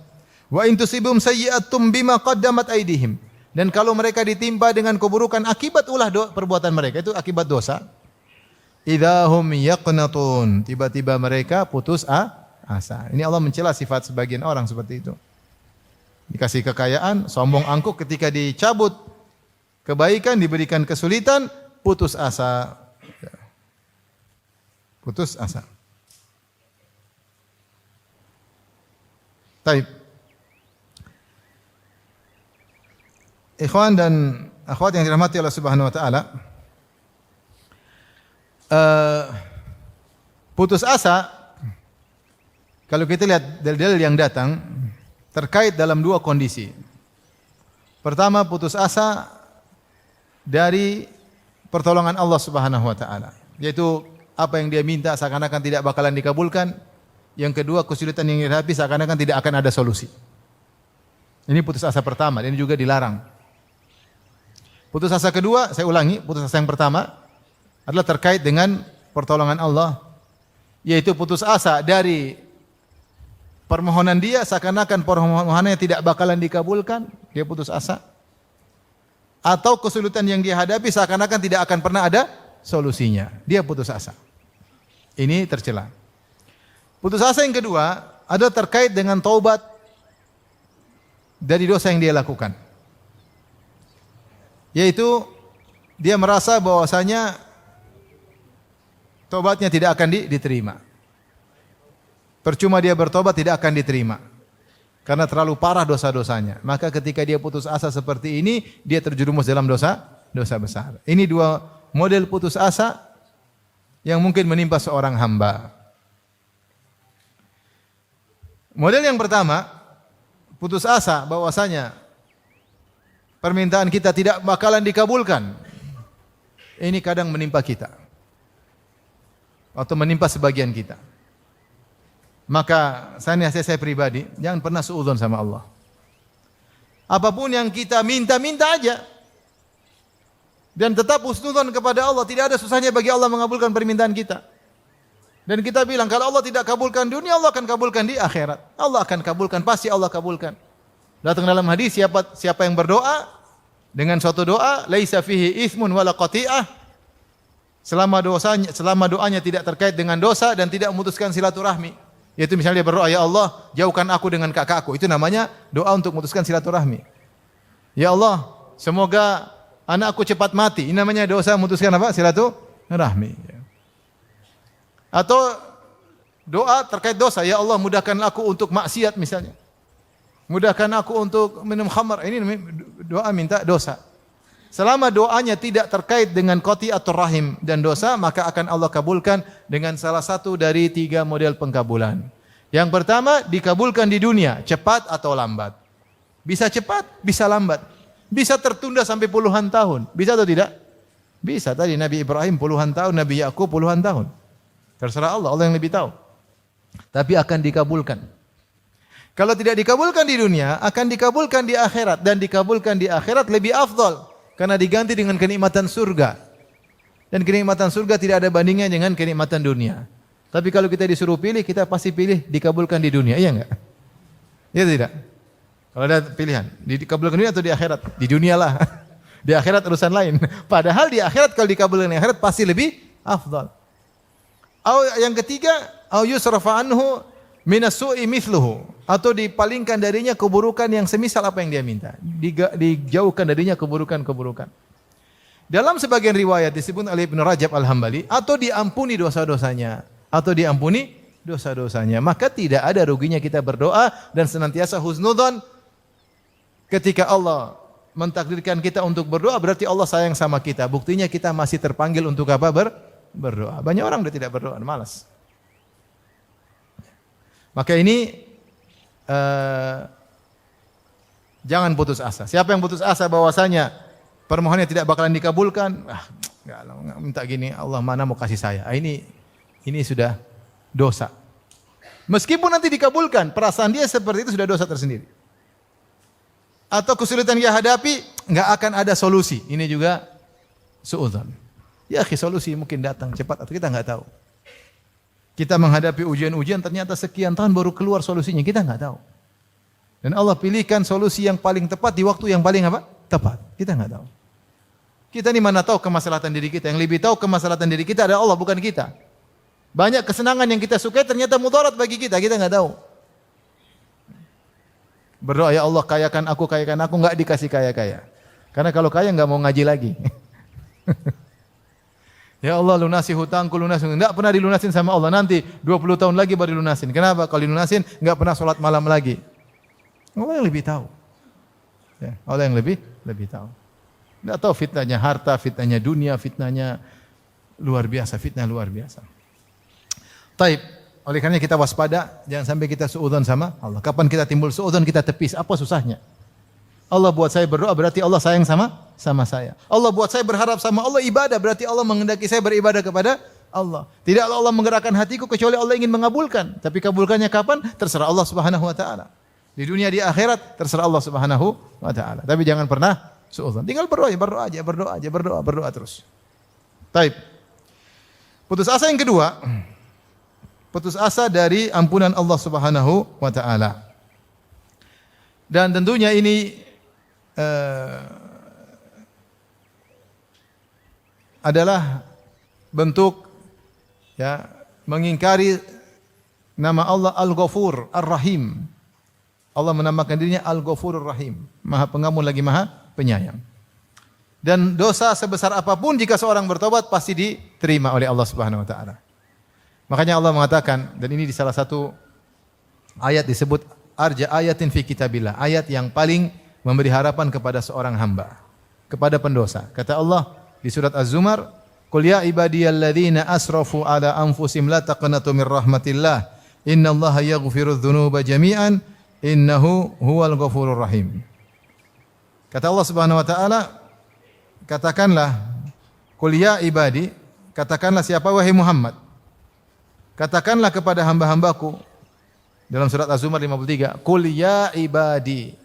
Wa in tusibum sayyi'atum bima qaddamat aydihim. Dan kalau mereka ditimpa dengan keburukan akibat ulah perbuatan mereka, itu akibat dosa. Idahum yaqnatun. Tiba-tiba mereka putus asa. Ini Allah mencela sifat sebagian orang seperti itu. Dikasih kekayaan, sombong angkuh, ketika dicabut kebaikan, diberikan kesulitan, putus asa. Putus asa. Taib. Ikhwan dan akhwat yang dirahmati Allah Subhanahu wa taala, putus asa kalau kita lihat dalil-dalil yang datang terkait dalam dua kondisi. Pertama, putus asa dari pertolongan Allah Subhanahu wa taala, yaitu apa yang dia minta seakan-akan tidak bakalan dikabulkan. Yang kedua, kesulitan yang dihadapi seakan-akan tidak akan ada solusi. Ini putus asa pertama, dan ini juga dilarang. Putus asa kedua, saya ulangi, putus asa yang pertama adalah terkait dengan pertolongan Allah, yaitu putus asa dari permohonan dia seakan-akan permohonannya tidak bakalan dikabulkan, dia putus asa. Atau kesulitan yang dia hadapi seakan-akan tidak akan pernah ada solusinya, dia putus asa. Ini tercela. Putus asa yang kedua adalah terkait dengan taubat dari dosa yang dia lakukan. Yaitu dia merasa bahwasanya tobatnya tidak akan diterima. Percuma dia bertobat, tidak akan diterima. Karena terlalu parah dosa-dosanya. Maka ketika dia putus asa seperti ini, dia terjerumus dalam dosa besar. Ini dua model putus asa yang mungkin menimpa seorang hamba. Model yang pertama, putus asa bahwasanya permintaan kita tidak bakalan dikabulkan. Ini kadang menimpa kita. Atau menimpa sebagian kita. Maka saya pribadi, jangan pernah suudzon sama Allah. Apapun yang kita minta aja. Dan tetap husnudzon kepada Allah. Tidak ada susahnya bagi Allah mengabulkan permintaan kita. Dan kita bilang, kalau Allah tidak kabulkan dunia, Allah akan kabulkan di akhirat. Allah akan kabulkan, pasti Allah kabulkan. Datang dalam hadis, siapa yang berdoa dengan suatu doa, laisa fihi itsmun wala qati'ah, selama doanya tidak terkait dengan dosa dan tidak memutuskan silaturahmi. Yaitu misalnya dia berdoa, ya Allah, jauhkan aku dengan kakakku. Itu namanya doa untuk memutuskan silaturahmi. Ya Allah, semoga anakku cepat mati. Ini namanya dosa memutuskan apa? Silaturahmi. Atau doa terkait dosa, ya Allah mudahkan aku untuk maksiat misalnya. Mudahkan aku untuk minum khamar. Ini doa minta dosa. Selama doanya tidak terkait dengan qati'atur rahim dan dosa, maka akan Allah kabulkan dengan salah satu dari 3 model pengkabulan. Yang pertama, dikabulkan di dunia, cepat atau lambat. Bisa cepat, bisa lambat. Bisa tertunda sampai puluhan tahun. Bisa atau tidak? Bisa. Tadi Nabi Ibrahim puluhan tahun, Nabi Yakub puluhan tahun. Terserah Allah, Allah yang lebih tahu. Tapi akan dikabulkan. Kalau tidak dikabulkan di dunia, akan dikabulkan di akhirat. Dan dikabulkan di akhirat lebih afdal. Karena diganti dengan kenikmatan surga. Dan kenikmatan surga tidak ada bandingnya dengan kenikmatan dunia. Tapi kalau kita disuruh pilih, kita pasti pilih dikabulkan di dunia. Iya enggak? Iya tidak? Kalau ada pilihan, dikabulkan di dunia atau di akhirat? Di dunia lah. Di akhirat urusan lain. Padahal di akhirat kalau dikabulkan di akhirat pasti lebih afdal. Yang ketiga, au yusrafa anhu minasu'i mithluhu, atau dipalingkan darinya keburukan yang semisal apa yang dia minta. Dijauhkan darinya keburukan-keburukan. Dalam sebagian riwayat disebut oleh Ibnu Rajab Al-Hambali, atau diampuni dosa-dosanya, maka tidak ada ruginya kita berdoa dan senantiasa husnudzon ketika Allah mentakdirkan kita untuk berdoa, berarti Allah sayang sama kita. Buktinya kita masih terpanggil untuk apa? Berdoa. Banyak orang sudah tidak berdoa, malas. Maka ini jangan putus asa. Siapa yang putus asa bahwasanya permohonannya tidak bakalan dikabulkan, enggak minta gini, Allah mana mau kasih saya. Ini sudah dosa. Meskipun nanti dikabulkan, perasaan dia seperti itu sudah dosa tersendiri. Atau kesulitan dia hadapi, enggak akan ada solusi. Ini juga suudzon. Ya, solusi mungkin datang cepat atau kita enggak tahu. Kita menghadapi ujian-ujian ternyata sekian tahun baru keluar solusinya, kita enggak tahu. Dan Allah pilihkan solusi yang paling tepat di waktu yang paling apa? Tepat. Kita enggak tahu. Kita ini mana tahu kemaslahatan diri kita. Yang lebih tahu kemaslahatan diri kita adalah Allah, bukan kita. Banyak kesenangan yang kita sukai ternyata mudarat bagi kita enggak tahu. Berdoa, ya Allah kayakan aku, enggak dikasih kaya-kaya. Karena kalau kaya enggak mau ngaji lagi. Ya Allah lunasi hutangku, enggak pernah dilunasin sama Allah. Nanti 20 tahun lagi baru dilunasin. Kenapa? Kalau dilunasin enggak pernah sholat malam lagi. Allah yang lebih tahu. Ya, Allah yang lebih tahu. Enggak tahu fitnahnya harta, fitnahnya dunia, fitnahnya luar biasa, fitnah luar biasa. Taib. Oleh karena kita waspada, jangan sampai kita suudzon sama Allah. Kapan kita timbul suudzon, kita tepis. Apa susahnya? Allah buat saya berdoa, berarti Allah sayang sama saya. Allah buat saya berharap sama Allah, ibadah, berarti Allah menghendaki saya beribadah kepada Allah. Tidaklah Allah menggerakkan hatiku kecuali Allah ingin mengabulkan. Tapi kabulkannya kapan? Terserah Allah Subhanahu wa taala. Di dunia, di akhirat, terserah Allah Subhanahu wa taala. Tapi jangan pernah suudzon. Tinggal berdoa terus. Taib. Putus asa yang kedua, putus asa dari ampunan Allah Subhanahu wa taala. Dan tentunya ini adalah bentuk ya mengingkari nama Allah Al-Ghafur Ar-Rahim. Allah menamakan dirinya Al-Ghafurur Rahim, Maha Pengampun lagi Maha Penyayang. Dan dosa sebesar apapun jika seorang bertobat pasti diterima oleh Allah Subhanahu wa taala. Makanya Allah mengatakan, dan ini di salah satu ayat disebut arja ayatin fi kitabillah, ayat yang paling memberi harapan kepada seorang hamba, kepada pendosa. Kata Allah di surat Az-Zumar, "Qul ya ibadiyalladzina asrafu ala anfusihim la taqnatu mir rahmatillah, innallaha yaghfirudz dzunuba jami'an, innahu huwal ghafurur rahim." Kata Allah Subhanahu wa taala, katakanlah, "Qul ya ibadi," katakanlah siapa wahai Muhammad? Katakanlah kepada hamba-hambaku, dalam surat Az-Zumar 53, "Qul ya ibadi."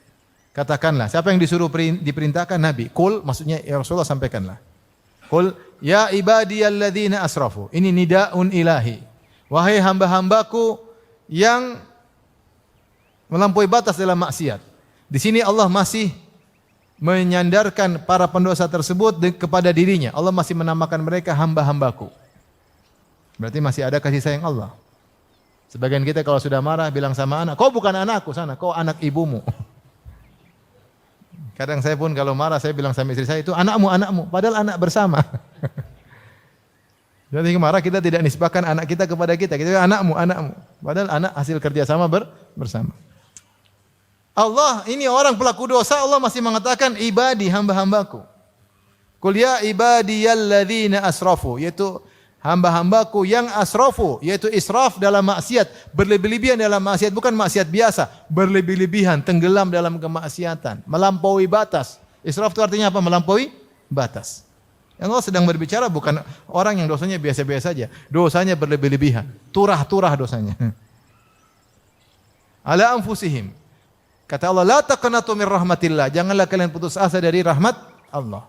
Katakanlah, siapa yang disuruh diperintahkan? Nabi. Qul maksudnya ya Rasulullah sampaikanlah. Qul ya ibadiyalladzina asrafu. Ini nidaun ilahi. Wahai hamba-hambaku yang melampaui batas dalam maksiat. Di sini Allah masih menyandarkan para pendosa tersebut kepada dirinya. Allah masih menamakan mereka hamba-hambaku. Berarti masih ada kasih sayang Allah. Sebagian kita kalau sudah marah bilang sama anak, "Kau bukan anakku sana, kau anak ibumu." Kadang saya pun kalau marah saya bilang sama istri saya itu anakmu, anakmu, padahal anak bersama. Jadi marah kita tidak nisbahkan anak kita kepada kita. Kita bilang anakmu, anakmu, padahal anak hasil kerjasama bersama. Allah ini orang pelaku dosa, Allah masih mengatakan ibadi, hamba-hambaku. Qul ya ibadiyalladzina asrafu, yaitu hamba-hambaku yang asrafu, yaitu israf dalam maksiat, berlebih-lebihan dalam maksiat, bukan maksiat biasa, berlebih-lebihan, tenggelam dalam kemaksiatan, melampaui batas. Israf itu artinya apa? Melampaui batas. Yang Allah sedang berbicara bukan orang yang dosanya biasa-biasa saja, dosanya berlebih-lebihan, turah-turah dosanya. Ala anfusihim. Kata Allah, la taqnatu min rahmatillah, janganlah kalian putus asa dari rahmat Allah.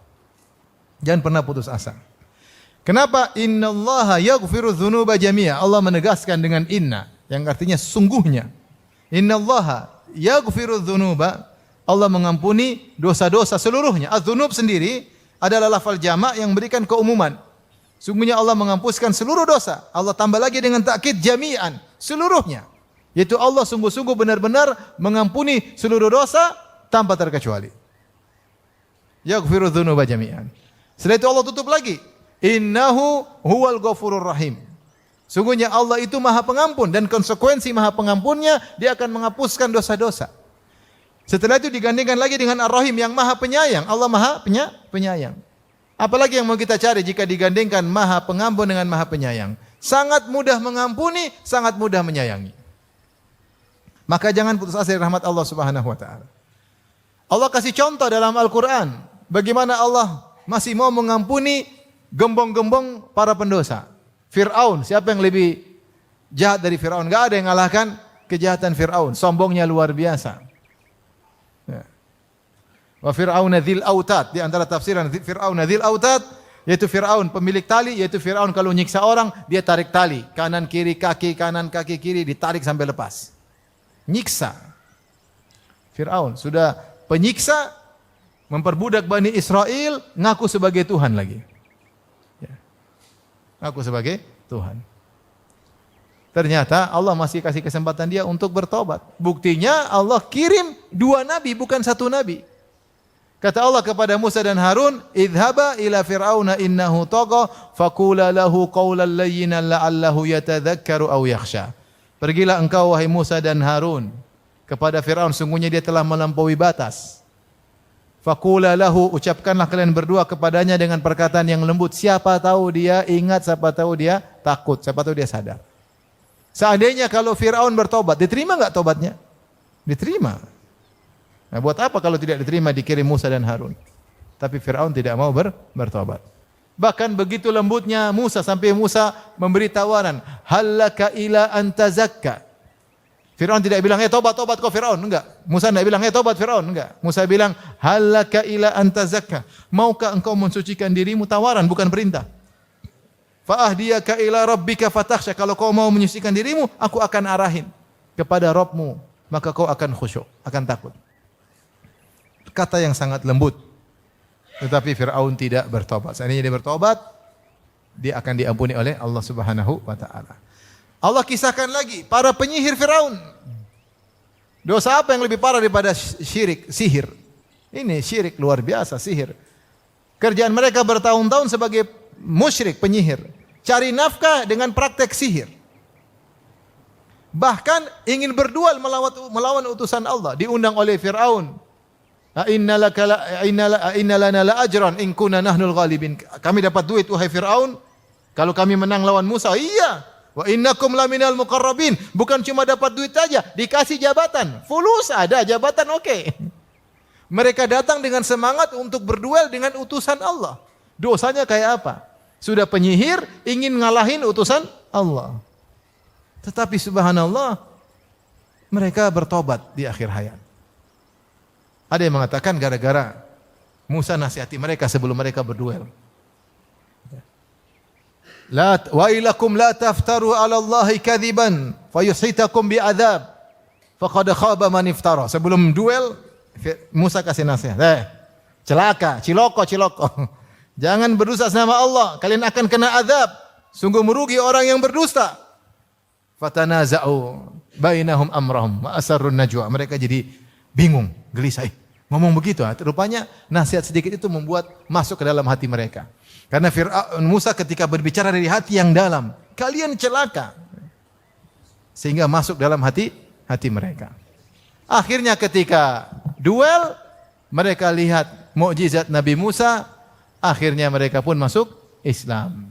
Jangan pernah putus asa. Kenapa? Innallaha yaghfiru dzunuba jami'a. Allah menegaskan dengan inna yang artinya sungguhnya. Innallaha yaghfiru dzunuba. Allah mengampuni dosa-dosa seluruhnya. Az-dzunub sendiri adalah lafal jamak yang memberikan keumuman. Sungguhnya Allah menghapuskan seluruh dosa. Allah tambah lagi dengan takkid jami'an, seluruhnya. Yaitu Allah sungguh-sungguh benar-benar mengampuni seluruh dosa tanpa terkecuali. Yaghfiru dzunuba jami'an. Setelah itu Allah tutup lagi. Innahu huwal ghafurur rahim. Sungguhnya Allah itu Maha Pengampun dan konsekuensi Maha Pengampunnya dia akan menghapuskan dosa-dosa. Setelah itu digandingkan lagi dengan Ar-Rahim yang Maha Penyayang. Allah Maha Penyayang. Apalagi yang mau kita cari jika digandingkan Maha Pengampun dengan Maha Penyayang? Sangat mudah mengampuni, sangat mudah menyayangi. Maka jangan putus asa dari rahmat Allah Subhanahu wa taala. Allah kasih contoh dalam Al-Qur'an bagaimana Allah masih mau mengampuni gembong-gembong para pendosa. Fir'aun, siapa yang lebih jahat dari Fir'aun? Enggak ada yang mengalahkan kejahatan Fir'aun. Sombongnya luar biasa. Ya. Wa Fir'aun dzil autad, di antara tafsiran Fir'aun dzil autad yaitu Fir'aun pemilik tali, yaitu Fir'aun kalau nyiksa orang dia tarik tali, kanan kiri kaki, kanan kaki kiri ditarik sampai lepas. Nyiksa. Fir'aun sudah penyiksa, memperbudak Bani Israel, ngaku sebagai Tuhan lagi. Ya. Ngaku sebagai Tuhan. Ternyata Allah masih kasih kesempatan dia untuk bertobat. Buktinya Allah kirim 2 nabi, bukan 1 nabi. Kata Allah kepada Musa dan Harun, "Idhaba ila fir'auna innahu tagha, faqula lahu qawlan layyinan la'allahu yatadhakkaru aw yakhsha." Pergilah engkau wahai Musa dan Harun kepada Fir'aun, sungguhnya dia telah melampaui batas. Faqula lahu, ucapkanlah kalian berdua kepadanya dengan perkataan yang lembut. Siapa tahu dia ingat, siapa tahu dia takut, siapa tahu dia sadar. Seandainya kalau Fir'aun bertobat, diterima enggak tobatnya? Diterima. Nah, buat apa kalau tidak diterima dikirim Musa dan Harun? Tapi Fir'aun tidak mau bertobat. Bahkan begitu lembutnya Musa sampai Musa memberi tawaran, "Hallaka ila an tazakka." Fir'aun tidak bilang, tobat kau Fir'aun, enggak. Musa tidak bilang, tobat Fir'aun, enggak. Musa bilang, "Hallaka ila an tazakka." Maukah engkau mensucikan dirimu? Tawaran, bukan perintah. Fa ahdiyaka ila rabbika fatakhsha. Kalau kau mau menyucikan dirimu, aku akan arahin kepada Rabbmu, maka kau akan khusyuk, akan takut. Kata yang sangat lembut. Tetapi Fir'aun tidak bertobat. Seandainya dia bertobat, dia akan diampuni oleh Allah Subhanahu wa taala. Allah kisahkan lagi para penyihir Fir'aun. Dosa apa yang lebih parah daripada syirik? Sihir. Ini syirik luar biasa, sihir. Kerjaan mereka bertahun-tahun sebagai musyrik, penyihir. Cari nafkah dengan praktek sihir. Bahkan ingin berduel melawan utusan Allah. Diundang oleh Fir'aun. Inna lana la ajran in kunna nahnul ghalibin. Kami dapat duit wahai Fir'aun kalau kami menang lawan Musa. Iya. Wa innakum laminal muqarrabin. Bukan cuma dapat duit saja, dikasih jabatan. Fulus ada, jabatan oke. Mereka datang dengan semangat untuk berduel dengan utusan Allah. Dosanya kayak apa? Sudah penyihir ingin ngalahin utusan Allah. Tetapi subhanallah mereka bertobat di akhir hayat. Ada yang mengatakan gara-gara Musa nasihati mereka sebelum mereka berduel. La wailakum la taftaru 'ala Allahi kadziban fayushitakum bi'adzab faqad khaba man iftara. Sebelum duel Musa kasih nasihat. Celaka, ciloko. Jangan berdusta sama Allah, kalian akan kena azab. Sungguh merugi orang yang berdusta. Fatanaza'u bainahum amrahum wa asarrun najwa. Mereka jadi bingung, gelisah. Ngomong begitu, rupanya nasihat sedikit itu membuat masuk ke dalam hati mereka. Karena Musa ketika berbicara dari hati yang dalam, kalian celaka. Sehingga masuk dalam hati mereka. Akhirnya ketika duel, mereka lihat mukjizat Nabi Musa, akhirnya mereka pun masuk Islam.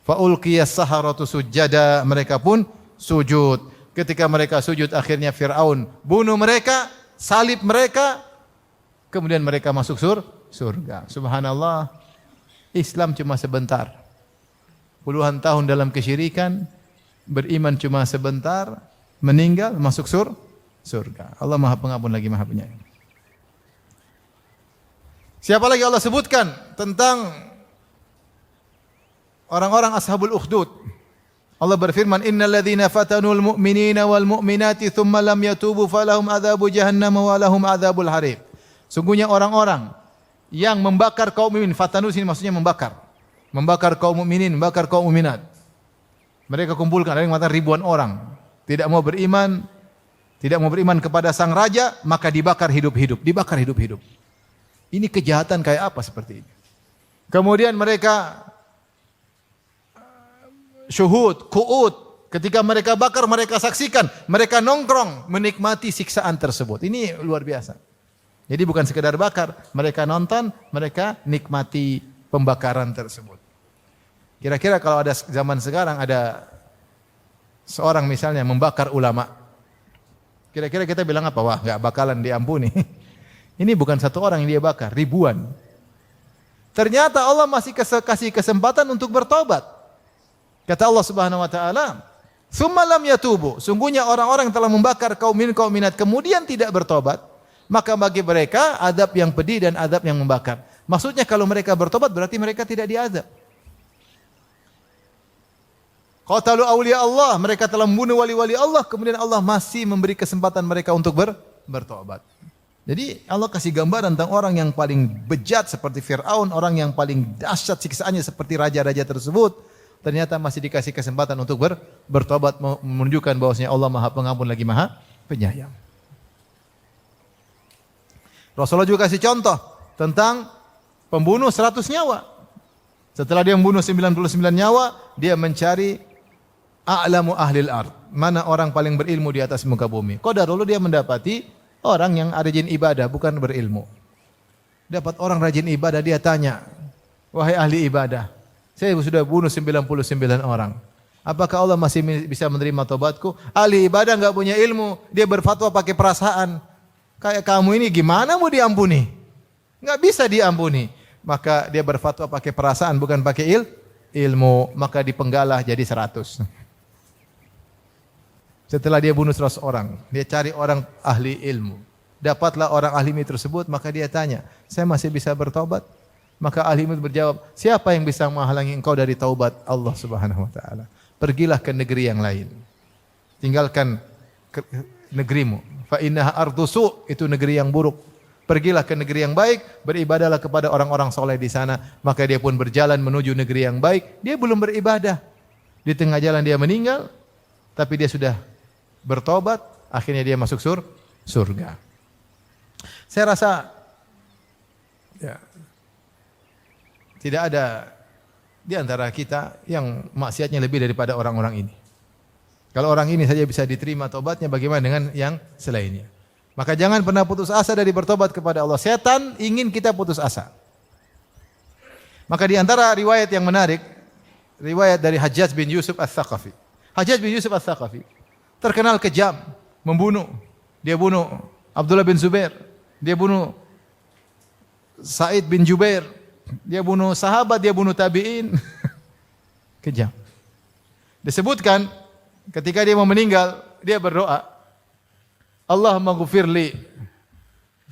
Fa ulqiyas saharatu sujada, mereka pun sujud. Ketika mereka sujud, akhirnya Fir'aun bunuh mereka, salib mereka, kemudian mereka masuk surga. Subhanallah, Islam cuma sebentar. Puluhan tahun dalam kesyirikan, beriman cuma sebentar, meninggal masuk surga. Allah Maha Pengampun lagi Maha Penyayang. Siapa lagi Allah sebutkan tentang orang-orang ashabul ukhdud? Allah berfirman, innal ladzina fatanul mu'minina wal mu'minati tsumma lam yatubu falahum adzabu jahannam wa lahum adzabul harib. Sungguhnya orang-orang yang membakar kaum mukmin, fatanus ini maksudnya membakar. Membakar kaum mukminin, membakar kaum mukminat. Mereka kumpulkan, ada yang mengatakan ribuan orang. Tidak mau beriman kepada sang raja, maka dibakar hidup-hidup. Ini kejahatan kayak apa seperti ini? Kemudian mereka syuhud, qu'ud, ketika mereka bakar, mereka saksikan, mereka nongkrong menikmati siksaan tersebut. Ini luar biasa. Jadi bukan sekedar bakar, mereka nonton, mereka nikmati pembakaran tersebut. Kira-kira kalau ada zaman sekarang ada seorang misalnya membakar ulama, kira-kira kita bilang apa? Wah, enggak bakalan diampuni. Ini bukan satu orang yang dia bakar, ribuan. Ternyata Allah masih kasih kesempatan untuk bertobat. Kata Allah Subhanahu wa taala, "Tsumma lam yatubu." Sungguhnya orang-orang yang telah membakar kaum minat kemudian tidak bertobat, maka bagi mereka adab yang pedih dan adab yang membakar. Maksudnya kalau mereka bertobat berarti mereka tidak diazab. Qatalu awliya Allah, mereka telah membunuh wali-wali Allah, kemudian Allah masih memberi kesempatan mereka untuk bertobat. Jadi Allah kasih gambaran tentang orang yang paling bejat seperti Fir'aun, orang yang paling dahsyat siksaannya seperti raja-raja tersebut, ternyata masih dikasih kesempatan untuk bertobat, menunjukkan bahwasanya Allah Maha Pengampun lagi Maha Penyayang. Rasulullah juga kasih contoh tentang pembunuh 100 nyawa. Setelah dia membunuh 99 nyawa, dia mencari a'lamu ahlil ard, mana orang paling berilmu di atas muka bumi. Qadarullah dia mendapati orang yang rajin ibadah, bukan berilmu. Dapat orang rajin ibadah, dia tanya, wahai ahli ibadah, saya sudah bunuh 99 orang. Apakah Allah masih bisa menerima tobatku? Ahli ibadah enggak punya ilmu, dia berfatwa pakai perasaan. Kayak kamu ini gimana mau diampuni? Enggak bisa diampuni. Maka dia berfatwa pakai perasaan, bukan pakai ilmu. Maka dipenggalah jadi 100. Setelah dia bunuh 100 orang, dia cari orang ahli ilmu. Dapatlah orang ahli ilmu tersebut, maka dia tanya, saya masih bisa bertobat? Maka ahli ilmu berjawab, siapa yang bisa menghalangi engkau dari taubat? Allah Subhanahu wa taala. Pergilah ke negeri yang lain. Tinggalkan negerimu. Fa innaha ardusu, itu negeri yang buruk. Pergilah ke negeri yang baik, beribadahlah kepada orang-orang soleh di sana. Maka dia pun berjalan menuju negeri yang baik. Dia belum beribadah. Di tengah jalan dia meninggal, tapi dia sudah bertobat, akhirnya dia masuk surga. Saya rasa ya, tidak ada di antara kita yang maksiatnya lebih daripada orang-orang ini. Kalau orang ini saja bisa diterima tobatnya, bagaimana dengan yang selainnya? Maka jangan pernah putus asa dari bertobat kepada Allah. Setan ingin kita putus asa. Maka di antara riwayat yang menarik, riwayat dari Hajjaj bin Yusuf Ats-Tsaqafi. Hajjaj bin Yusuf Ats-Tsaqafi terkenal kejam, membunuh. Dia bunuh Abdullah bin Zubair, dia bunuh Sa'id bin Jubair, dia bunuh sahabat, dia bunuh tabi'in. Kejam. Disebutkan ketika dia mau meninggal, dia berdoa, Allahumma ghfirli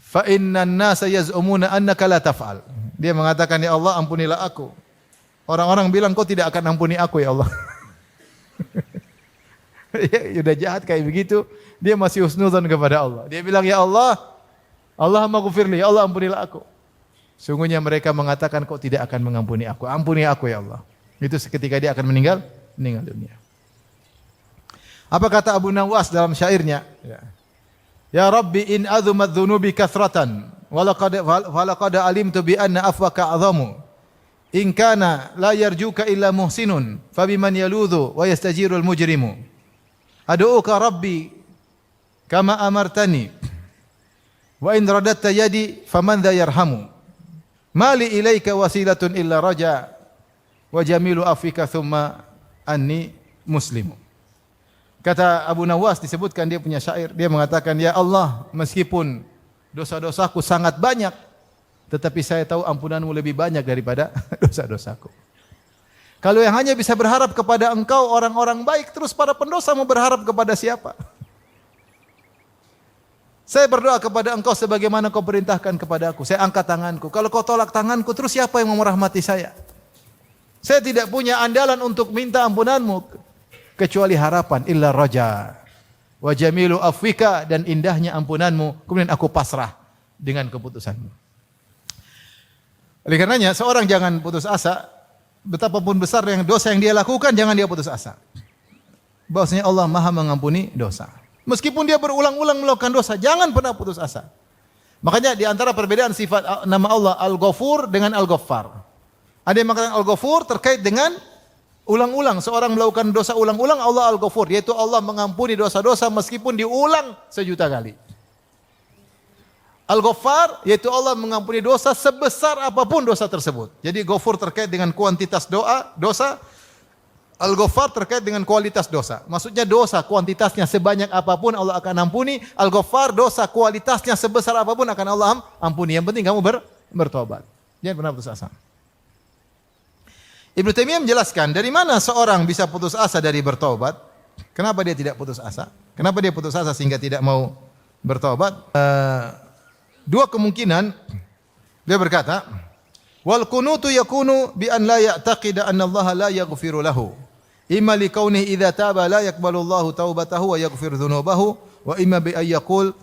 fa innan nasa yaz'umuna annaka la taf'al. Dia mengatakan, ya Allah, ampunilah aku. Orang-orang bilang kau tidak akan ampuni aku, ya Allah. Ya, sudah jahat kayak begitu, dia masih husnuzan kepada Allah. Dia bilang, ya Allah, Allahumma ghfirli, ya Allah, ampunilah aku. Sungguhnya mereka mengatakan kau tidak akan mengampuni aku. Ampuni aku, ya Allah. Itu ketika dia akan meninggal dunia. Apa kata Abu Nawas dalam syairnya? Ya Rabbi in azumat dhunubi kathratan walaqad alimtu bi anna afwaka a'zamu in kana la yarjuka illa muhsinun fabiman yaludhu wa yastajirul mujrimu ad'uka rabbi kama amartani wa in radatta yadi faman dha yarhamu mali ilaika wasilatun illa raja wa jamilu afika thumma anni muslimu. Kata Abu Nawas, disebutkan dia punya syair, dia mengatakan, ya Allah, meskipun dosa-dosaku sangat banyak, tetapi saya tahu ampunanmu lebih banyak daripada dosa-dosaku. Kalau yang hanya bisa berharap kepada engkau orang-orang baik, terus para pendosa mau berharap kepada siapa? Saya berdoa kepada engkau sebagaimana kau perintahkan kepada aku. Saya angkat tanganku. Kalau kau tolak tanganku, terus siapa yang mau merahmati saya? Saya tidak punya andalan untuk minta ampunanmu kecuali harapan illa raja wa jamilu afwika, dan indahnya ampunanmu, kemudian aku pasrah dengan keputusanmu. Oleh karenanya seorang jangan putus asa, betapapun besar yang dosa yang dia lakukan, jangan dia putus asa. Bahwasanya Allah Maha mengampuni dosa. Meskipun dia berulang-ulang melakukan dosa, jangan pernah putus asa. Makanya di antara perbedaan sifat nama Allah Al-Ghafur dengan Al-Ghaffar. Ada yang mengatakan Al-Ghafur terkait dengan ulang-ulang. Seorang melakukan dosa ulang-ulang, Allah Al-Ghafur, yaitu Allah mengampuni dosa-dosa meskipun diulang 1.000.000 kali. Al-Ghaffar, yaitu Allah mengampuni dosa sebesar apapun dosa tersebut. Jadi Ghafur terkait dengan kuantitas dosa. Al-Ghaffar terkait dengan kualitas dosa. Maksudnya dosa kuantitasnya sebanyak apapun Allah akan ampuni. Al-Ghaffar dosa kualitasnya sebesar apapun akan Allah ampuni. Yang penting kamu bertobat. Jangan pernah putus asa. Ibnu Taimiyah menjelaskan dari mana seorang bisa putus asa dari bertobat. Kenapa dia tidak putus asa? Kenapa dia putus asa sehingga tidak mau bertobat? Dua kemungkinan. Dia berkata, wal kunutu yakunu bi an la ya'taqida anna Allah la yaghfiru lahu. Imma li kaunihi idza taba la yaqbalu Allahu taubatahu wa yaghfir dhunubahu, wa imma bi ay yaqul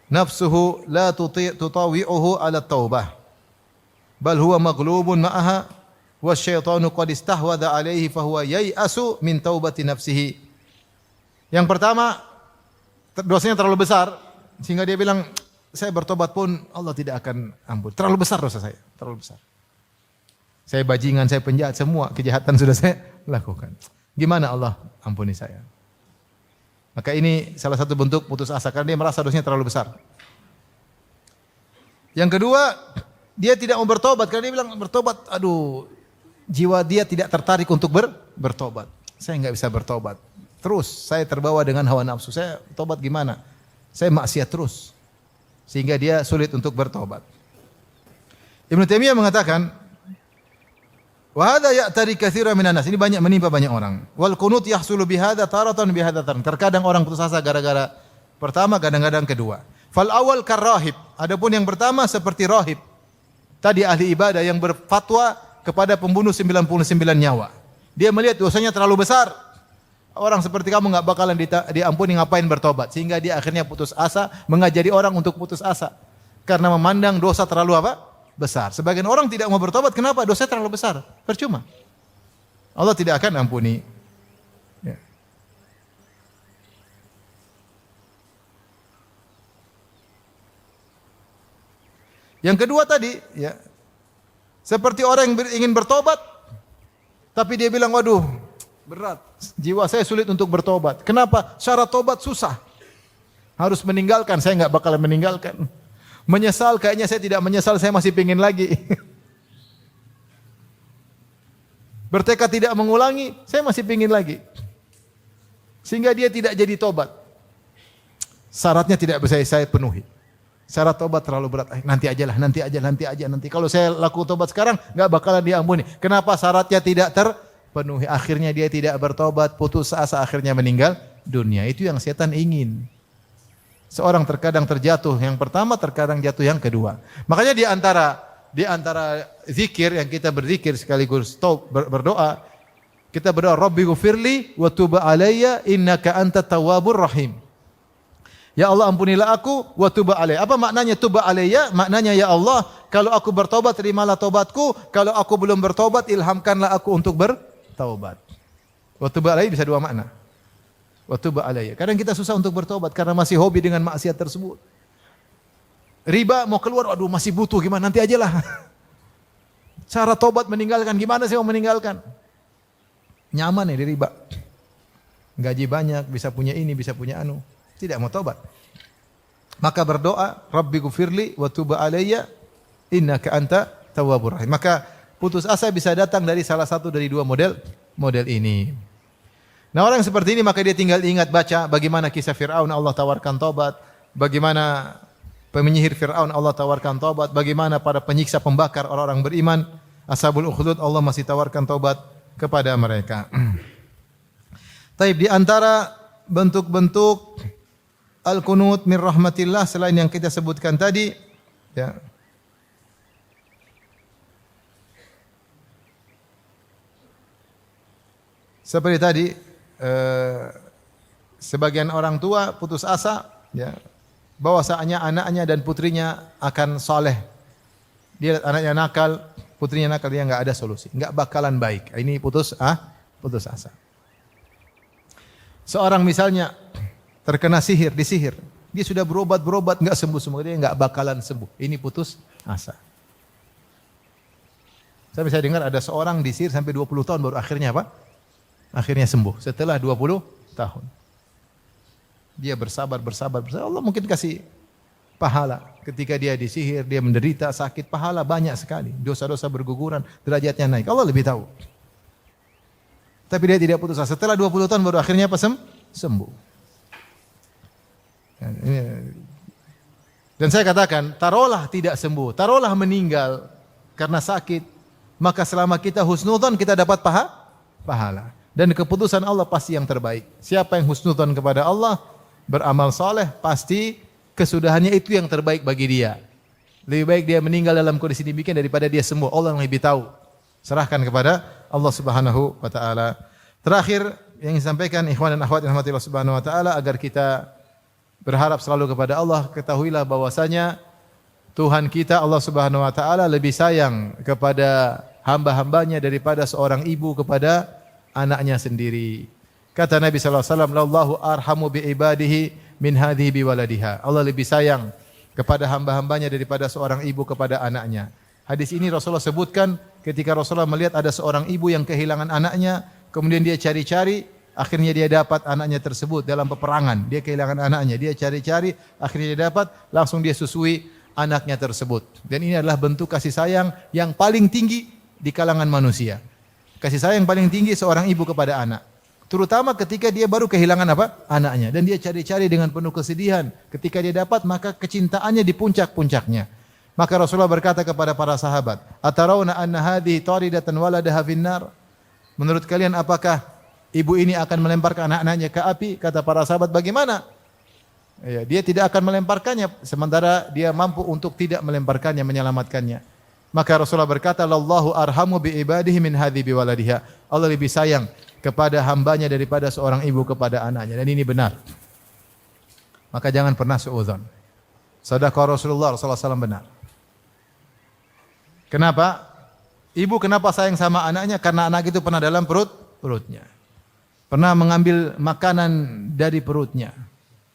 nafsuhu la tutawi'uhu ala taubah. Bal huwa maghlubun ma'aha wasyaitanu qad istahwadha alaihi fa huwa yai'asu min taubati nafsihi. Yang pertama, dosanya terlalu besar sehingga dia bilang, saya bertobat pun Allah tidak akan ampun. Terlalu besar dosa saya, terlalu besar. Saya bajingan, saya penjahat, semua kejahatan sudah saya lakukan. Gimana Allah ampuni saya? Maka ini salah satu bentuk putus asa karena dia merasa dosanya terlalu besar. Yang kedua, dia tidak mau bertobat karena dia bilang bertobat, aduh, jiwa dia tidak tertarik untuk bertobat. Saya enggak bisa bertobat. Terus saya terbawa dengan hawa nafsu. Saya tobat gimana? Saya maksiat terus. Sehingga dia sulit untuk bertobat. Ibnu Taimiyah mengatakan, wa hadza ya'tari katsiran minan nas. Ini banyak menimpa banyak orang. Wal qunut yahsulu bihadza taratan bihadza taratan. Terkadang orang putus asa gara-gara pertama, kadang-kadang kedua. Fal awal karrahib. Adapun yang pertama seperti rahib. Tadi ahli ibadah yang berfatwa kepada pembunuh 99 nyawa. Dia melihat dosanya terlalu besar. Orang seperti kamu enggak bakalan diampuni, ngapain bertobat? Sehingga dia akhirnya putus asa, mengajari orang untuk putus asa. Karena memandang dosa terlalu apa? Besar. Sebagian orang tidak mau bertobat, kenapa? Dosa terlalu besar. Percuma. Allah tidak akan ampuni. Ya. Yang kedua tadi, ya, seperti orang yang ingin bertobat, tapi dia bilang, waduh, berat. Jiwa saya sulit untuk bertobat. Kenapa? Syarat tobat susah. Harus meninggalkan, saya enggak bakalan meninggalkan. Menyesal, kayaknya saya tidak menyesal, saya masih pingin lagi. Bertekad tidak mengulangi, saya masih pingin lagi. Sehingga dia tidak jadi tobat. Syaratnya tidak bisa saya penuhi. Syarat tobat terlalu berat. Nanti aja. Kalau saya laku tobat sekarang, enggak bakalan diampuni. Kenapa? Syaratnya tidak terpenuhi. Akhirnya dia tidak bertobat, putus asa, akhirnya meninggal dunia. Itu yang setan ingin. Seorang terkadang terjatuh yang pertama, terkadang jatuh yang kedua. Makanya di antara zikir yang kita berzikir sekaligus berdoa, kita berdoa, Rabbi ghufirli wa tub alayya innaka antat tawwabur rahim. Ya Allah, ampunilah aku wa tub alayya. Apa maknanya tub alayya? Maknanya, ya Allah, kalau aku bertobat terimalah tobatku, kalau aku belum bertobat ilhamkanlah aku untuk bertaubat. Wa tub alayya bisa dua makna. Wa tub alayya. Kadang kita susah untuk bertobat karena masih hobi dengan maksiat tersebut. riba mau keluar, aduh masih butuh gimana nanti aja lah. Cara tobat meninggalkan gimana sih mau meninggalkan? Nyaman ya di riba. Gaji banyak, bisa punya ini, bisa punya anu. Tidak mau tobat. Maka berdoa, Rabbi gufirli wa tub alayya innaka anta tawwabur rahim. Maka putus asa bisa datang dari salah satu dari dua model ini. Nah, orang seperti ini maka dia tinggal ingat baca bagaimana kisah Fir'aun Allah tawarkan tobat, bagaimana penyihir Fir'aun Allah tawarkan tobat, bagaimana para penyiksa pembakar orang-orang beriman, Ashabul Ukhdud Allah masih tawarkan tobat kepada mereka. Taib, di antara bentuk-bentuk al-qunut min rahmatillah selain yang kita sebutkan tadi, ya. Seperti tadi, sebagian orang tua putus asa, ya, bahwasanya anaknya dan putrinya akan soleh. Dia lihat anaknya nakal, putrinya nakal, dia enggak ada solusi, enggak bakalan baik. Ini putus asa. Seorang misalnya terkena disihir. Dia sudah berobat enggak sembuh, dia enggak bakalan sembuh. Ini putus asa. Saya bisa dengar ada seorang disihir sampai 20 tahun baru akhirnya apa? Akhirnya sembuh setelah 20 tahun. Dia bersabar. Allah mungkin kasih pahala. Ketika dia disihir, dia menderita sakit, pahala banyak sekali. Dosa-dosa berguguran, derajatnya naik. Allah lebih tahu. Tapi dia tidak putus asa. Setelah 20 tahun baru akhirnya apa? Sembuh. Dan saya katakan, taruhlah tidak sembuh, taruhlah meninggal karena sakit, maka selama kita husnudzon kita dapat pahala. Dan keputusan Allah pasti yang terbaik. Siapa yang husnudzon kepada Allah, beramal soleh, pasti kesudahannya itu yang terbaik bagi dia. Lebih baik dia meninggal dalam kondisi demikian daripada dia sembuh. Allah yang lebih tahu. Serahkan kepada Allah Subhanahu wa taala. Terakhir yang disampaikan ikhwan dan akhwat yang dirahmati Allah Subhanahu wa taala, agar kita berharap selalu kepada Allah, ketahuilah bahwasanya Tuhan kita Allah Subhanahu wa taala lebih sayang kepada hamba-hambanya daripada seorang ibu kepada anaknya sendiri. Kata Nabi sallallahu alaihi wasallam, "Lallahu arhamu bi ibadihi min hadhihi bi waladiha." Allah lebih sayang kepada hamba-hambanya daripada seorang ibu kepada anaknya. Hadis ini Rasulullah sebutkan ketika Rasulullah melihat ada seorang ibu yang kehilangan anaknya, kemudian dia cari-cari, akhirnya dia dapat anaknya tersebut dalam peperangan. Dia kehilangan anaknya, dia cari-cari, akhirnya dia dapat, langsung dia susui anaknya tersebut. Dan ini adalah bentuk kasih sayang yang paling tinggi di kalangan manusia. Kasih sayang paling tinggi seorang ibu kepada anak. Terutama ketika dia baru kehilangan apa? Anaknya. Dan dia cari-cari dengan penuh kesedihan. Ketika dia dapat, maka kecintaannya di puncak-puncaknya. Maka Rasulullah berkata kepada para sahabat, "Atarawna anna hadhihi taridatan waladaha finnar?" Menurut kalian apakah ibu ini akan melemparkan anak-anaknya ke api? Kata para sahabat, bagaimana? Ya, dia tidak akan melemparkannya sementara dia mampu untuk tidak melemparkannya, menyelamatkannya. Maka Rasulullah berkata, "Lallahu arhamu bi ibadihi min hadhihi bi waladiha." Allah lebih sayang kepada hambanya daripada seorang ibu kepada anaknya, dan ini benar. Maka jangan pernah suudzon. Sadaqah Rasulullah sallallahu alaihi wasallam benar. Kenapa? Ibu kenapa sayang sama anaknya? Karena anak itu pernah dalam perutnya. Pernah mengambil makanan dari perutnya.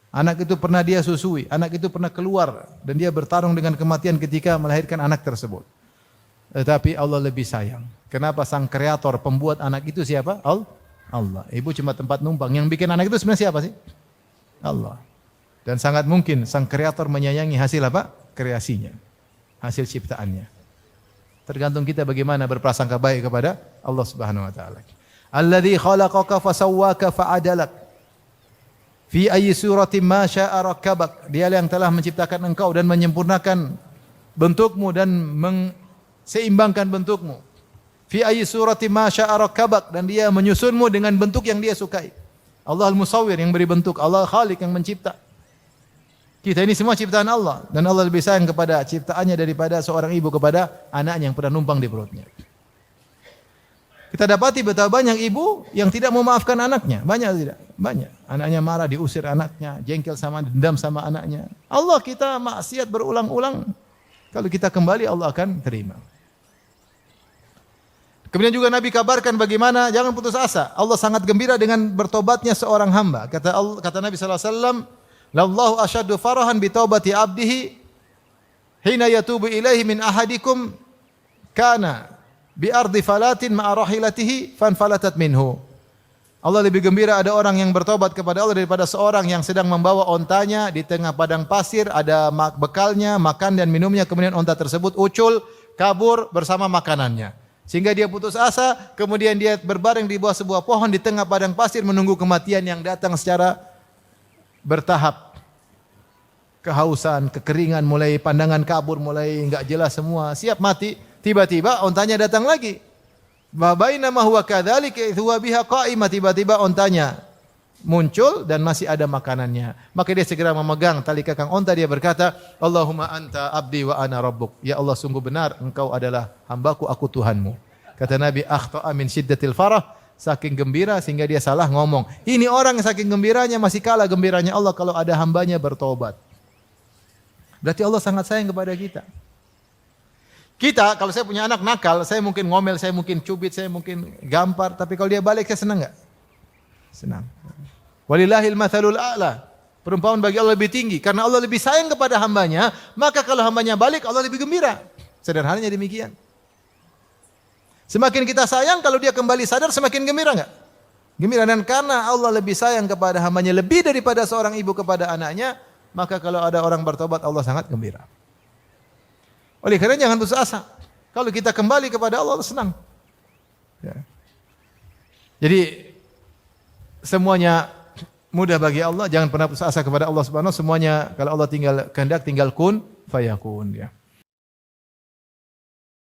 Anak itu pernah dia susui, anak itu pernah keluar dan dia bertarung dengan kematian ketika melahirkan anak tersebut. Tetapi Allah lebih sayang. Kenapa? Sang kreator, pembuat anak itu siapa? Allah. Ibu cuma tempat numpang. Yang bikin anak itu sebenarnya siapa sih? Allah. Dan sangat mungkin sang kreator menyayangi hasil apa? Kreasinya. Hasil ciptaannya. Tergantung kita bagaimana berprasangka baik kepada Allah Subhanahu wa taala. Alladzi khalaqaka fasawwaka fa'adalak. Fi ayyi suratin ma syaa rakkabak. Dia yang telah menciptakan engkau dan menyempurnakan bentukmu dan seimbangkan bentukmu. Fi ayyi suratin ma syaa rakkabak, dan dia menyusunmu dengan bentuk yang dia sukai. Allah al-Musawwir yang beri bentuk, Allah Khaliq yang mencipta. Kita ini semua ciptaan Allah, dan Allah lebih sayang kepada ciptaannya daripada seorang ibu kepada anaknya yang pernah numpang di perutnya. Kita dapati betapa banyak ibu yang tidak memaafkan anaknya. Banyak tidak? Banyak. Anaknya marah, diusir anaknya, jengkel sama, dendam sama anaknya. Allah kita maksiat berulang-ulang. Kalau kita kembali Allah akan terima. Kemudian juga Nabi kabarkan bagaimana jangan putus asa. Allah sangat gembira dengan bertobatnya seorang hamba. Kata Nabi sallallahu alaihi wasallam, "Lallahu asyaddu farahan bi taubati 'abdihi hina yatubu ilaihi min ahadikum kana bi ardi falatin ma'a rahilatihi fanfalatat minhu. Allah lebih gembira ada orang yang bertobat kepada Allah daripada seorang yang sedang membawa ontanya di tengah padang pasir, ada bekalnya, makan dan minumnya, kemudian onta tersebut ucul, kabur bersama makanannya. Sehingga dia putus asa, kemudian dia berbaring di bawah sebuah pohon di tengah padang pasir menunggu kematian yang datang secara bertahap. Kehausan, kekeringan, mulai pandangan kabur, mulai enggak jelas semua, siap mati. Tiba-tiba ontanya datang lagi. Wa bainama huwa kadzalika idh huwa biha qa'imah, tiba-tiba ontanya muncul dan masih ada makanannya. Maka dia segera memegang tali kekang onta, dia berkata, Allahumma anta abdi wa ana rabbuk. Ya Allah, sungguh benar engkau adalah hambaku, aku Tuhanmu. Kata Nabi, akhta'a min syiddatil farah, saking gembira sehingga dia salah ngomong. Ini orang yang saking gembiranya masih kalah gembiranya Allah kalau ada hambanya bertobat. Berarti Allah sangat sayang kepada kita. Kita, kalau saya punya anak nakal, saya mungkin ngomel, saya mungkin cubit, saya mungkin gampar, tapi kalau dia balik, saya senang enggak? Senang. Walillahil mathalul a'la. Perumpamaan bagi Allah lebih tinggi. Karena Allah lebih sayang kepada hambanya, maka kalau hambanya balik, Allah lebih gembira. Sederhananya demikian. Semakin kita sayang, kalau dia kembali sadar, semakin gembira enggak? Gembira. Dan karena Allah lebih sayang kepada hambanya, lebih daripada seorang ibu kepada anaknya, maka kalau ada orang bertobat, Allah sangat gembira. Oleh karena jangan putus asa. Kalau kita kembali kepada Allah, Allah senang. Ya. Jadi semuanya mudah bagi Allah. Jangan pernah putus asa kepada Allah Subhanahu. Semuanya kalau Allah tinggal kehendak, tinggal kun fayakun. Ya.